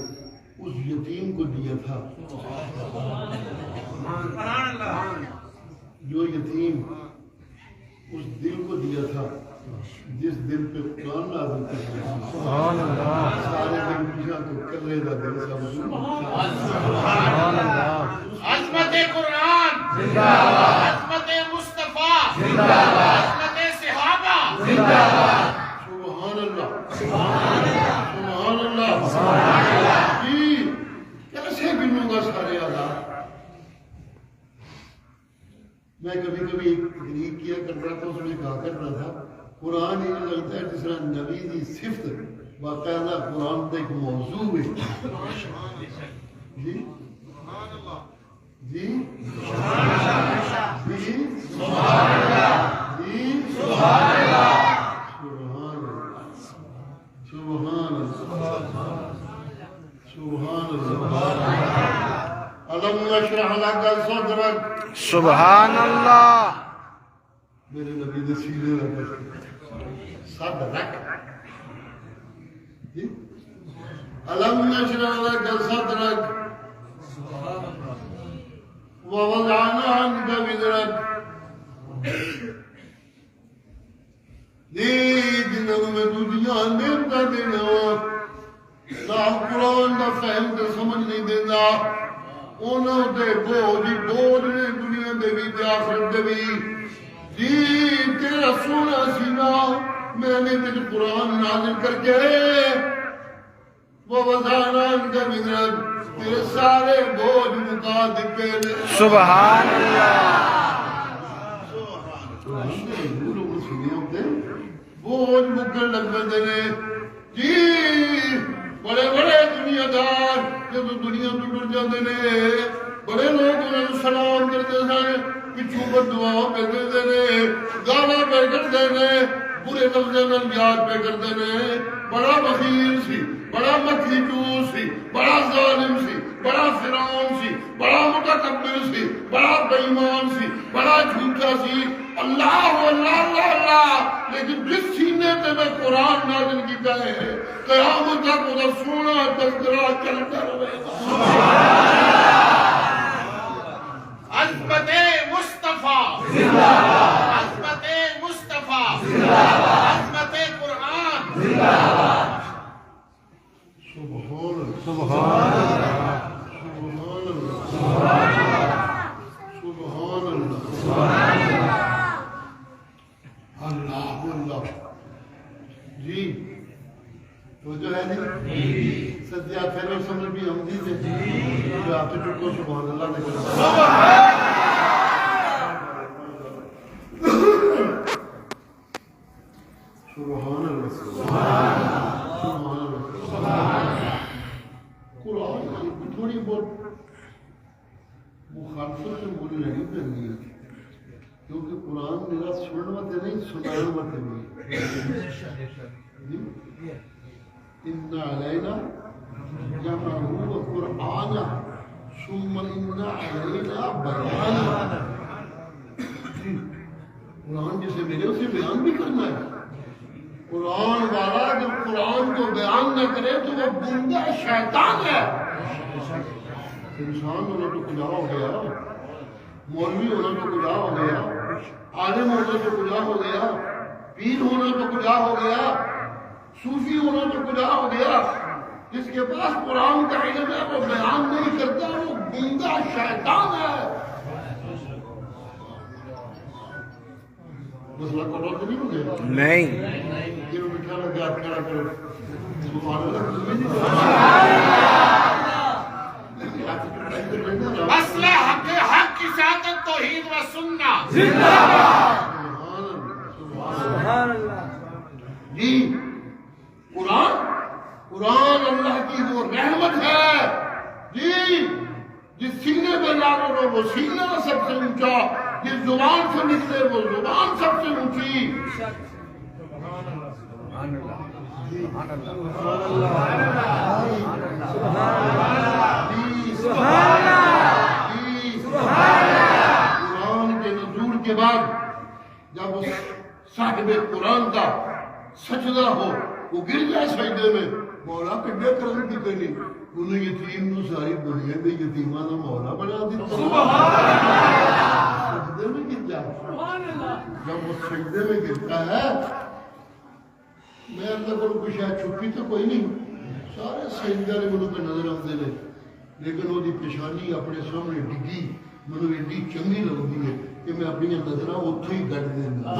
اس یتیم کو دیا تھا جو یتیم اس دل کو دیا تھا جس دل پہ قرآن نازل کرتا ہے سارے دل پیچھا تو کرے دا دل سب عظمت قرآن عظمت مصطفیٰ عظمت صحابہ. سبحان اللہ سبحان اللہ. جی کیسے گنوں گا سارے آزاد. میں کبھی کبھی ایک تقریر کیا کرتا تھا اس میں کہا کرتا تھا قرآن یہ لگتا ہے جس طرح نبی کی صفت باقاعدہ قرآن کا ایک موضوع ہے. جی جی جی سبحان اللہ جی سبحان اللہ سبحان اللہ سبحان اللہ. علم نشرح لك صدرك. سبحان اللہ. میرے نبی نے سینے رکھا صدرک. علم نشرح لك صدرك ووضعنا عنك وزرك. جنہوں میں دنیا نعمتاں دینا نہ قرآن دا فہم تے سمجھ نہیں دینا انہوں دے بوجھ نے دنیا دے بھی تے آخرت دے بھی. جی تیرا سونا سینہ میں نے تیرے قرآن نازل کر کے ووضعنا عنك وزرك تیرے سارے بوجھ مکا دیتے. سبحان اللہ. بوجھ مکن لگ بندے نے. جی بڑے بڑے دنیا دار جب دنیا تو ٹر جاتے نے بڑے لوگ انہوں سلام کرتے ہیں پچھو بد دعا پہ کرتے ہیں گالا پہ کرتے ہیں برے لفظ یاد پہ کرتے ہیں. بڑا بخیل سی بڑا مکھی چور سی بڑا ظالم سی بڑا فرعون سی بڑا متکبر سی بڑا بے ایمان سی بڑا جھوٹا سی اللہ اللہ اللہ اللہ، لیکن جس سینے تے میں قرآن نازل کیتا ہے قیامت تک وہ سونا تذکرہ چلتا رہے گا. عظمت مصطفیٰ زندہ باد، عظمت مصطفیٰ زندہ باد، عظمت قرآن زندہ باد. سبحان اللہ سبحان اللہ سبحان اللہ سبحان اللہ اللہ اللہ. جی تو جو ہے نہیں سدیا پھر سمجھ بھی ہم دی تھے جو آپ کو سبحان اللہ نے کہا سبحان اللہ سبحان اللہ قرآن کی تھوڑی بہت مخالفت سے مجھے نہیں کرنی ہے کیونکہ قرآن میرا سننا مت نہیں سنانا مت نہیں. ان علینا جمعہ قرآن ثم ان علینا بیان. قرآن جسے ملے اسے بیان بھی کرنا ہے. قرآن والا جب قرآن کو بیان نہ کرے تو وہ گنگا شیطان ہے. انسان ہونا تو کجا ہو گیا، مولوی ہونا تو کجا ہو گیا، عالم ہونا تو کجا ہو گیا، پیر ہونا تو کجا ہو گیا، صوفی ہونا تو کجا ہو گیا. جس کے پاس قرآن کا علم ہے وہ بیان نہیں کرتا، وہ گنگا شیطان ہے. مسئلہ کرو تو نہیں ہو گیا نہیں. جنہوں نے کھانا یاد کرا کرو سبحان اللہ. مسئلہ حق حق کی سعادت توحید و سننا زندہ باد. سبحان اللہ. جی قرآن اللہ کی وہ رحمت ہے جی. جس سینے پہ لاگو رو وہ سینہ سب سے اونچا، جس زبان سے نکلے وہ زبان سب سے اونچی. قرآن کے نزول کے بعد جب اس صاحب قرآن کا سجدہ ہو وہ گر جائے سجدے میں، مولا کنڈے کرم کی کرنی انہیں یتیم نو ساری دنیا میں یتیمہ نہ مولا بنا دیتا. سجدے میں گر جائے. جب وہ سجدے میں گرتا ہے میں اللہ کو کچھ ہے چھپی تو کوئی نہیں، سارے سجدے والے مجھے پہ نظر آتے ہیں، لیکن وہ دی پیشانی اپنے سامنے ڈگی مجھے ایڈی چنگی لگتی ہے کہ میں اپنی نظر اتوں ہی گڑ دینا.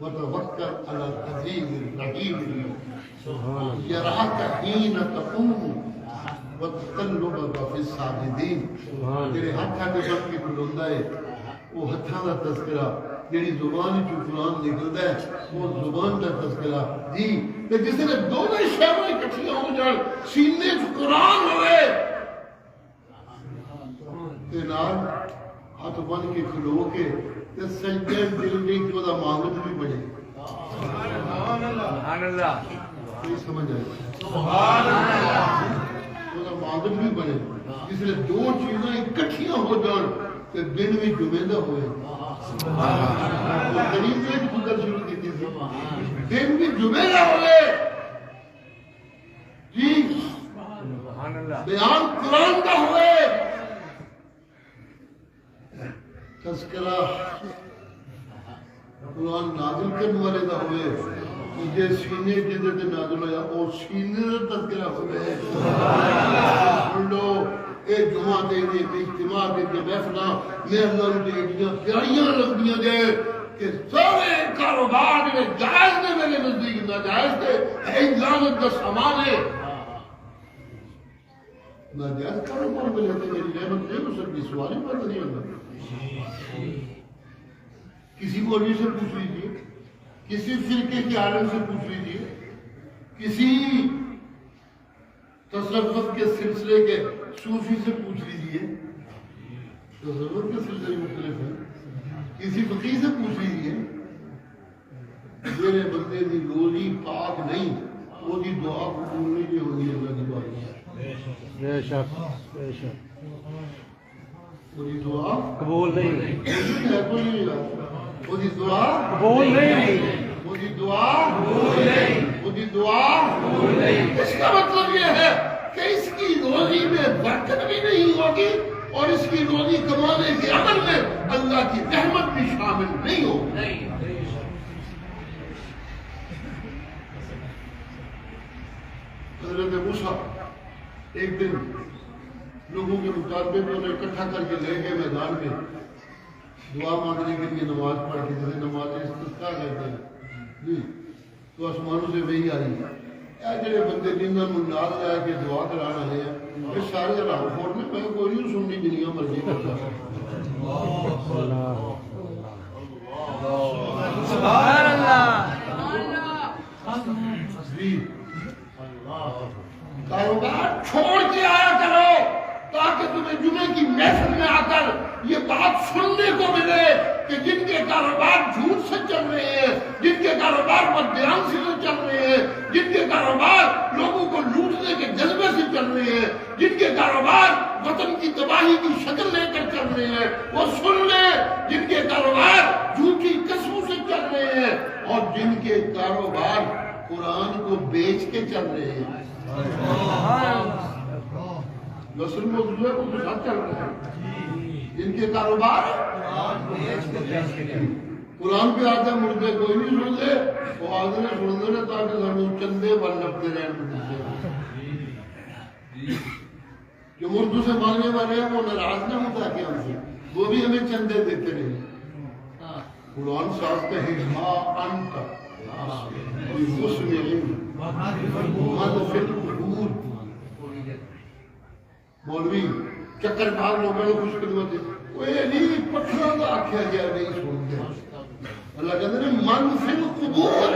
وتوکل علی العزیز الرحیم یراک حین تقوم وتقلبک فی الساجدین. تیرے ہاتھ کے سب کی بلندہ ہے وہ ہتھاں دا تذکرہ، جیڑی زبان چو قرآن نکلتا ہے وہ زبان کا تذکرہ جی. جس نے دونوں شہروں اکٹھیاں ہو جان سینے چ قرآن ہوئے تے نال ہاتھ بن کے کھلو کے تے سجدے دل دی جو دا مانگت بھی بنے. سبحان اللہ. کوئی سمجھ آئے سبحان اللہ. جو دا مانگت بھی بنے. جس نے دو چیزیں اکٹھیاں ہو جان تے دن بھی جمعہ ہوئے. قریب میں خدا شروع کی تھی دن بھی جمعہ ہوئے جی. بیان قرآن کا ہوئے، تذکرہ قرآن نازل کرنے والے کا ہوئے، مجھے سینے جدے تے نازل ہویا اور سینے کا تذکرہ ہوئے. سن لو اے جمعہ دے دے اجتماع دے دے محفلہ میں اللہ نے ایڈیاں پیاریاں لگدیاں دے کہ سارے کاروبار میں جائز نے میرے نزدیک ناجائز تھے. اے لعنت کا سامان ہے ناجائز کاروبار میں لیتے میری رحمت نہیں ہو سکتی. سوال ہی پتہ نہیں ہوتا. کسی مولوی سے پوچھ لیجیے، کسی فرقے کے عالم سے پوچھ لیجیے، کسی تصوف کے سلسلے کے صوفی سے پوچھ لیجیے، تصوف کے سلسلے مختلف ہیں، کسی فقیر سے پوچھ لیجیے، میرے بندے دی روزی پاک نہیں، وہ دی دعا قبول نہیں جو ہونی اللہ کی بات. بے شک بے شک. وہی دعا قبول نہیں کوئی نہیں وہی دعا قبول نہیں وہی دعا وہی دعا اس کا مطلب یہ ہے کہ اس کی روزی میں برکت بھی نہیں ہوگی اور اس کی روزی کمانے کے عمل میں اللہ کی رحمت بھی شامل نہیں ہوگی. حضرت موسیٰ ایک دن لوگوں کے مطالبے میں انہیں اکٹھا کر کے لے گئے میدان میں دعا مانگنے کے لیے نماز پڑھ کے جسے نماز استسقاء کہتے ہیں جی تو آسمانوں سے وہی آئی اے جڑے بندے جنہاں نوں یاد آیا کہ دعا کرانا ہے یہ سارے راہ فوٹ میں میں کوئی نہیں سننی جنیاں مرضی کرتا سبحان اللہ کاروبار چھوڑ کے آیا کرو تاکہ تمہیں جمعے کی محفل میں آ کر یہ بات سننے کو ملے کہ جن کے کاروبار جھوٹ سے چل رہے ہیں، جن کے کاروبار بددیانتی سے چل رہے ہیں، جن کے کاروبار لوگوں کو لوٹنے کے جذبے سے چل رہے ہیں، جن کے کاروبار وطن کی تباہی کی شکل لے کر چل رہے ہیں، وہ سن لیں. جن کے کاروبار جھوٹی قسموں سے چل رہے ہیں اور جن کے کاروبار قرآن کو بیچ کے چل رہے ہیں. نسل موضوع کو ساتھ چل رہے ہیں جن کے کاروبار قرآن پہ آتے مردے کوئی نہیں سن دے وہ آدھے سن دے تاکہ سانو چندے بن لگتے رہے جو مردوں سے مانگنے والے ہیں وہ ناراض نہ ہوتا کہ ہم سے وہ بھی ہمیں چندے دیتے رہے. قرآن صاحب کا ہما انت مولوی چکر کھا لوگوں کو خوش خدمت وہ نہیں پتھروں کا آخیا گیا نہیں سنتے. اللہ کہتے ہیں من فی القبور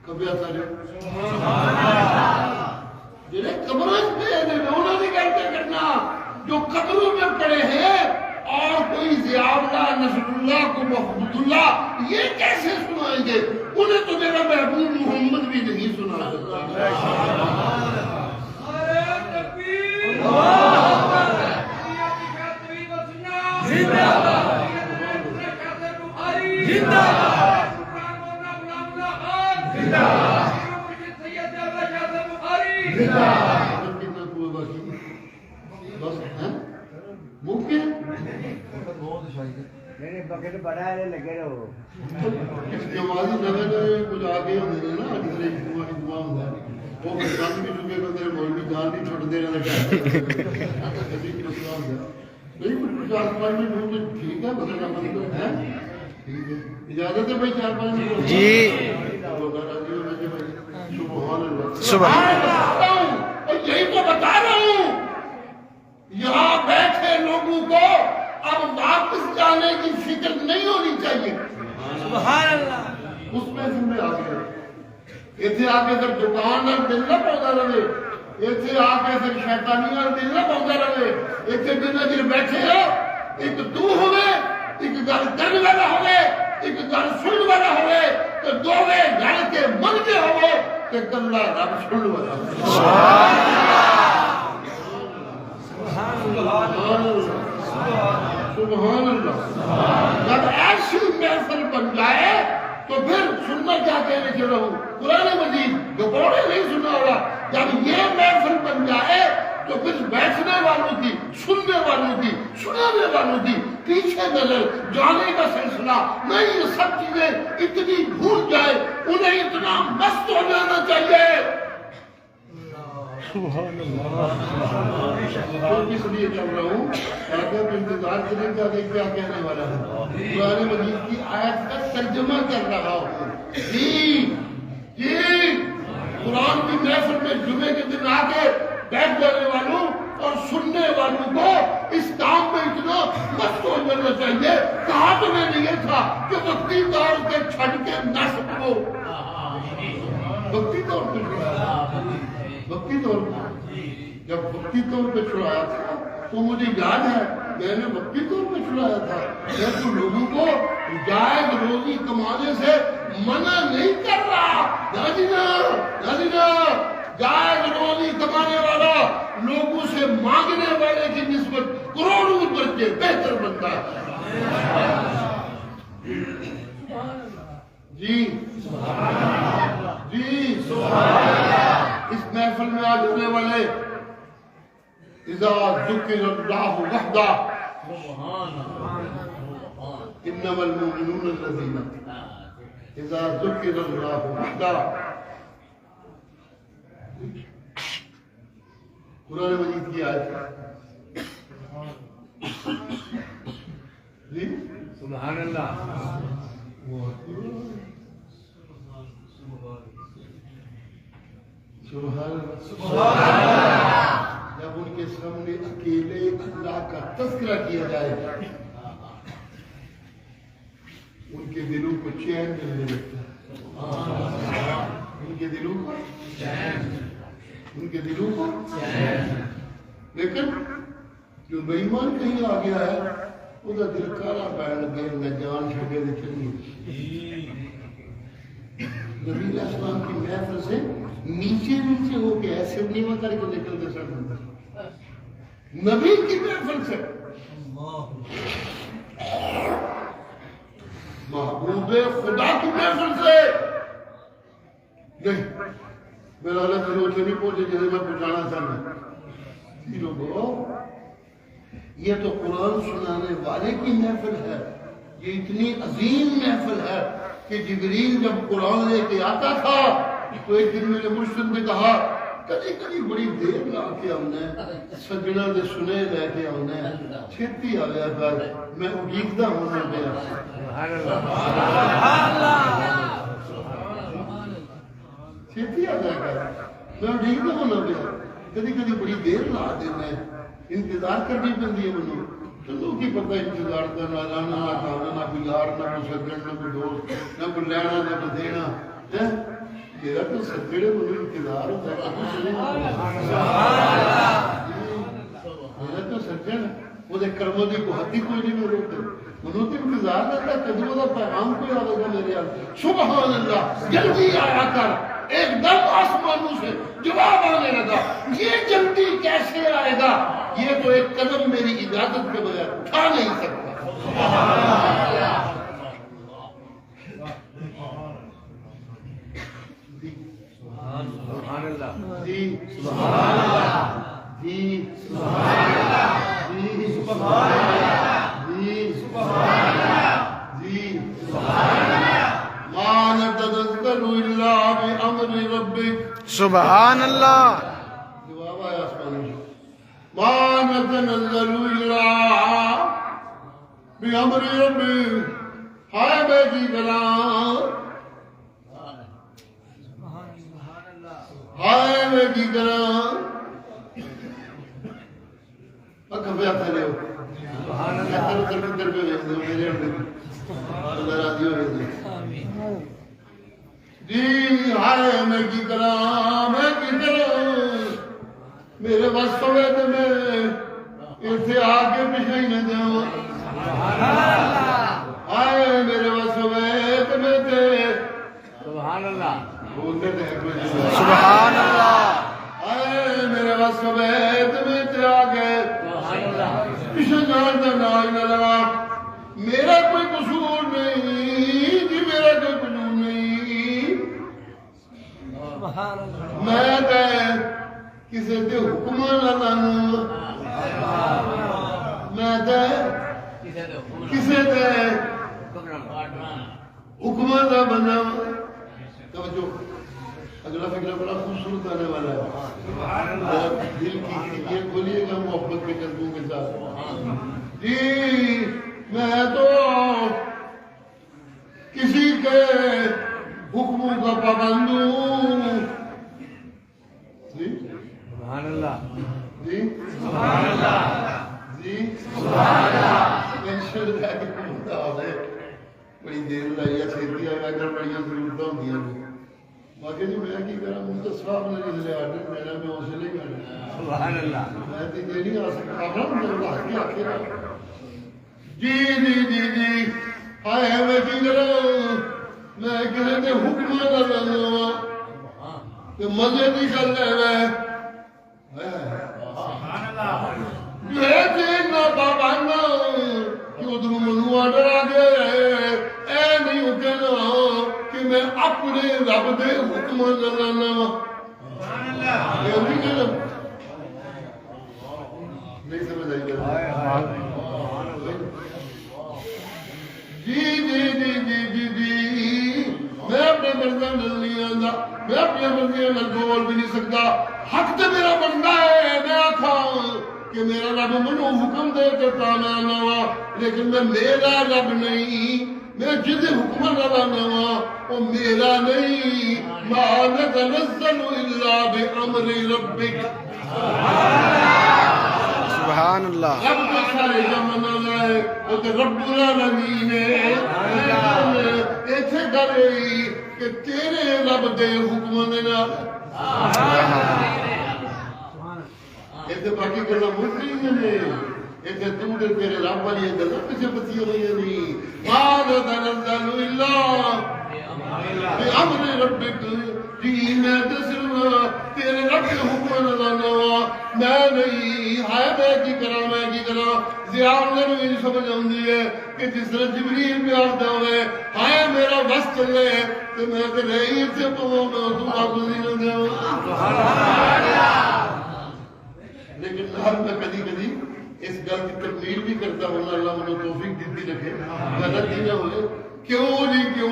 کبھی آتا جنہیں قبروں پہ انہوں نے کہتے کرنا جو قبروں میں پڑے ہیں اور کوئی ضیاءاللہ نصر اللہ کو محمد اللہ یہ کیسے سنائیں گے؟ انہیں تو میرا محبوب محمد بھی نہیں سنا سکتا. ممکن میرے بکٹ بڑا ہے لگے رہو نمازی نوے نوے کچھ آگے ہوتے ہیں نا اجترے اجتماعی دعا ہوتا ہے وہ بچان بھی چکے کو تیرے مولوی جان نہیں چھوڑ دے رہے نہیں کچھ 4-5 منٹ تو ٹھیک ہے بدلنا مطلب ہے ٹھیک ہے اجازت ہے بھائی 4-5 منٹ جی سبحان اللہ. اور یہی تو بتا رہا ہوں یہاں بیٹھے لوگوں کو اب واپس جانے کی فکر نہیں ہونی چاہیے. سبحان اللہ. اس میں سے آ گئے ایتھے آ کے پھر دکان نال دل نہ پاؤں رہے ایتھے آ کے پھر شیطانی نال دل نہ پاؤں رہے ایتھے جنہ چر بیٹھے ہو ایک تو ہوئے ایک گل کرنے والا ہوئے ایک گل سننے والا ہوئے تو دووے گل کے من کے ہوئے کہ کلا رب سننے والا سبحان اللہ. جب ایسی محفل بن جائے تو پھر سننا کیا کہنے کے رہو قرآن مجید گپوڑے نہیں سنا ہوگا. جب یہ محفل بن جائے تو پھر بیٹھنے والوں کی سننے والوں کی سنانے والوں کی پیچھے نظر جانے کا سلسلہ نہیں. یہ سب چیزیں اتنی بھول جائے انہیں اتنا مست ہو جانا چاہیے. کس لیے چل رہا ہوں تاکہ آپ انتظار کریں کہ آگے کیا کہنے والا ہے. قرآن مجید کی آیت کا ترجمہ کر رہا ہوں. جی قرآن کی محفل میں جمعے کے دن آ کے بیٹھ جانے والوں اور سننے والوں کو اس کام میں اتنا مست ہو جانا چاہیے. کہا تو میں نے یہ تھا کہ وقتی طور پہ چھڑ کے نہ سکو وقتی طور پہ وقتی طور پہ جب وقتی طور پہ چھڑایا تھا تو مجھے یاد ہے میں نے وقتی طور پہ چھڑایا تھا. میں تو لوگوں کو جائز روزی کمانے سے منع نہیں کر رہا. جائز روزی کمانے والا لوگوں سے مانگنے والے کی نسبت کروڑوں درجے بہتر بنتا ہے. جی جی اس محفل میں آج ہونے والے اذا ذکر اللہ وحدہ انما المؤمنون الذین اذا ذکر اللہ وحدہ. قرآن مجید کی آیت جی سبحان اللہ. سبحان جب ان کے سامنے اکیلے اللہ کا تذکرہ کیا جائے ان کے دلوں کو چین ملنے لگتا ہے. ان کے دلوں کو چین, ان کے دلوں کو چین. لیکن جو بے ایمان کہیں آ گیا ہے وہ دل کالا پہن لگے نہ جان چھڑے دے چلی. نبی علیہ السلام کی محفل سے نیچے نیچے ہو کے ایسے نیوا کر کے نکلتے سر نبی کی محفل سے محبوب خدا کی محفل سے نہیں. میرا حالت روچے نہیں پہنچے جسے میں پہنچانا چاہتا. لوگوں یہ تو قرآن سنانے والے کی محفل ہے. یہ اتنی عظیم محفل ہے کہ جبریل جب قرآن لے کے آتا تھا تو ایک دن میرے مرشد نے کہا کبھی کبھی بڑی دیر لا کے آنے سجنا دے سنے لے کے آنے چھتی آ گیا کر میں اگیدہ ہونا گیا. چھتی آ گیا کر میں اگیدہ ہونا گیا. کبھی کبھی بڑی دیر لا دینا انتظار کرنی پڑتی ہے. منو چلو کی پتہ انتظار کا نہ لانا نہ کھانا نہ کوئی یار نہ کوئی سجن نہ کوئی دوست نہ کوئی لینا نہ کوئی دینا. میرا تو سجڑے مجھے انتظار ہوتا ہے. میرا تو سجن وہ کرموں کی کوئی کوئی نہیں میرے منو تو انتظار کرتا ہے کدو کا پیغام کوئی آئے گا میرے یار. سبحان اللہ جلدی آیا کر. ایک دم آسمانوں سے جواب آنے لگا. یہ جلدی کیسے آئے گا؟ یہ تو ایک قدم میری اجازت کے بغیر اٹھا نہیں سکتا. سبحان اللہ. جی سبحان اللہ. جی سبحان اللہ. جی سبحان اللہ. جی سبحان اللہ. جی سبحان اللہ. ما نتنزل الا بامر ربک. سبحان اللہ. جواب آیا آسمان سے. ما نتنزل الا بامر ربک. ہائے میں کی کلام ہائے میں کی کلام اکھبیا تھے ہو سبحان اللہ. در پہ بھیج دو میرے اللہ راضی ہو گئے. جی ہائے میں کی کلام میں کی کلام میرے بس ہوئے تو میں اسے آگے پیچھے ہی نہ جاؤں. ہائے میرے بس ہوئے تو میں تے سبحان اللہ. بولتے تھے سبحان اللہ. آئے میرے بس ہوئے تو میں تے آگے سبحان اللہ. پیچھے جان کا نام نہ لگا. میرا کوئی قصور نہیں جی میرا کوئی قصور نہیں. میں تے کسی تے حکم نہ مانوں. میں تے کسی تے حکم نہ بنا. توجہ اگلا فکرہ بڑا خوبصورت آنے والا ہے. دل کی کھڑکیاں کھولیے گا محبت کے قلبوں کے ساتھ. جی میں تو کسی کے حکموں کا پابند ہوں. جی سبحان اللہ. جی سبحان اللہ. جی سبحان اللہ. ٹینشن لے کے بتا دے بڑی دیر لائی ہے چھیتی آ کر بڑی ضرورتیں ہوتی ہیں. باقی جی میں کی کرا مجھے تو صاحب نے جس لئے آڈر میرا میں اسے لے کرنا. سبحان اللہ. میں تو یہ نہیں آ سکتا ہوں مجھے اللہ کی آخر ہے. جی جی جی جی ہائے میں کی کرا میں کسی نے حکم نہ کرنا کہ مزے نہیں چل رہے ہیں. رب دے حکم لانا وا نہیں سمجھ آئی جی جی جی جی جی جی میں اپنے مرضی نہیں آتا میں اپنی مرضی بول بھی نہیں سکتا حق تو میرا بنتا ہے میں آخا کہ میرا رب منو حکم دے کے تانا آنا وا لیکن میں میرا رب نہیں میں جس حکم لانا وا وہ میرا نہیں ما نتنزل الا بامر ربک سبحان اللہ رب کا سارے زمانہ ہے وہ تو رب العالمین ہے ایتھے کرے کہ تیرے رب دے حکم دے نال ایتھے باقی گلاں مک نہیں نے ایتھے تو دے تیرے رب والی گلاں پیچھے بتی ہوئی نہیں ما نتنزل الا بامر ربک جی میں دسنا تیرے رب کے حکم لانا وا میں نہیں ہائے میں کی کرا زیاد نے بھی سمجھ آتی ہے کہ جس طرح جبریل پہ آتا ہوئے ہائے میرا بس چلے تو میں کہ رہی سے پاؤں میں تو آپ نہیں نہ دیا لیکن ہر میں کدی کدی اس گل کی تکمیل بھی کرتا ہوں اللہ مجھے توفیق دیتی رکھے غلط ہی نہ ہوئے کیوں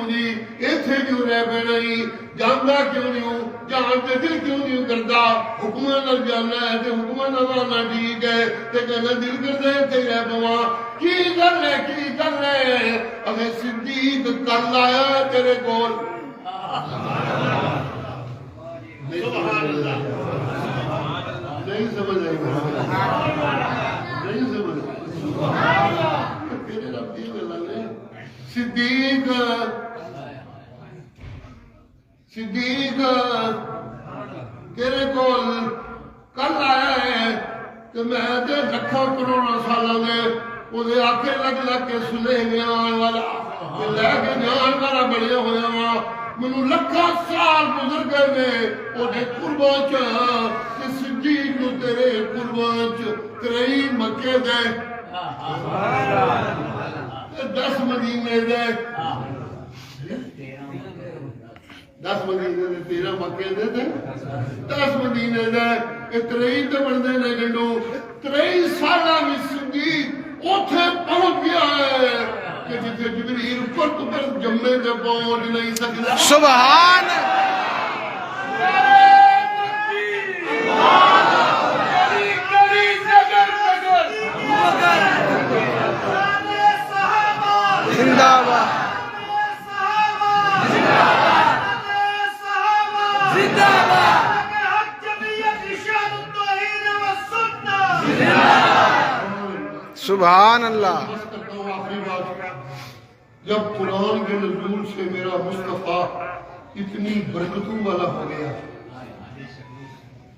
جی ایتھے کیوں رہ پہ نہیں جانتا کیوں نہیں ہوں جانتے دل کیوں نہیں کرتا حکمہ نہ جانا ہے تے حکمہ نہ جانا ٹھیک ہے تے کہنا دل کرتا ہے تے رہ پوا کی کر رہے اگر صدیق کل آیا تیرے کول نہیں سمجھ آئی نہیں سمجھ تیرے رب کی گلا نے صدیق تیرے کول کل آیا ہے کہ میں تے لکھاں کروڑاں سالاں دے وہ آکے لگ کے سنے آن والا لے کے جان والا بڑے ہویا وا مینوں لکھاں سال گزر گئے نے اوہدے قرباں چ تے صدیق نو تیرے قرباں چ تریئی مکے دے 10 مدینے دے 10 مدینے دے 13 مکے دے 10 مدینے دے تریئی تے بندے نے گنڈو 23 سالاں میں صدیق اوتھے پہنچ گیا ہے کہ جتھے جبریل اوپر تو پر جمے تے پہنچ نہیں سکدا سبحان زندہ باد سبحان اللہ جب قرآن کے نزول سے میرا مصطفیٰ اتنی برکتوں والا ہو گیا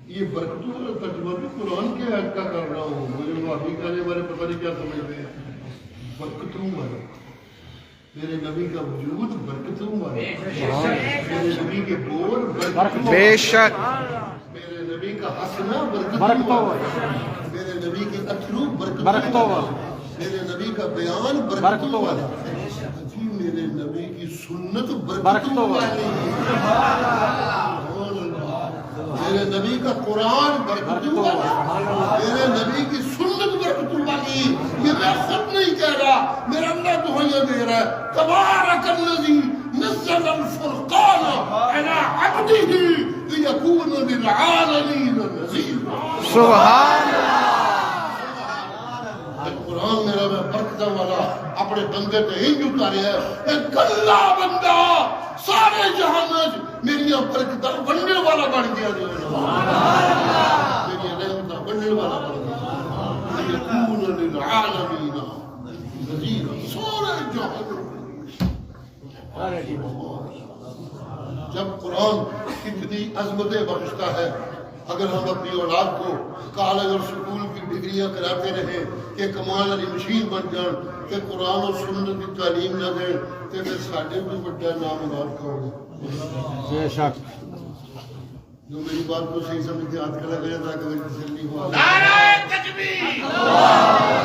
یہ برکتوں والا ترجمہ بھی قرآن کے آیت کا کر رہا ہوں مجھے معافی کرنے والے پتہ نہیں کیا سمجھتے ہیں برکتوں والا میرے نبی کا وجود برکتوں والا میرے نبی کے بول بے شک میرے نبی کا ہنسنا برکتوں والا میرے نبی کے اتھرو برکتوں والا میرے نبی کا بیان برکتوں والا جی میرے نبی کی سنت برکتوں والی میرے نبی کا قرآن برکتوں والا میرے نبی کی سنت برکتوں والی یہ میں خود نہیں کہہ رہا میرا اللہ دعائیں دے رہا ہے تبارک الذی نزل الفرقان علی عبدہ لیکون للعالمین نذیرا سبحان قرآن میرا میں برکتوں والا اپنے بندے تے ہی اتارے ہے ایک کلا بندہ سارے جہان میری برکتاں بننے والا بن گیا میری رحمتاں بننے والا بن گیا یکون للعالمین نذیرا سارے جہان جب قرآن کتنی عظمتیں بخشتا ہے اگر ہم اپنی اولاد کو کالج اور سکول کی ڈگریاں کراتے رہیں کہ کمال علی مشین بن جان کہ قرآن اور سنت کی تعلیم نہ دیں تو پھر ساڈے بھی بڑا نام مراد کا ہوگا بے شک جو میری بات کو صحیح سمجھتے ہاتھ کھڑا کرے تاکہ میں تسلی ہوا نعرہ تکبیر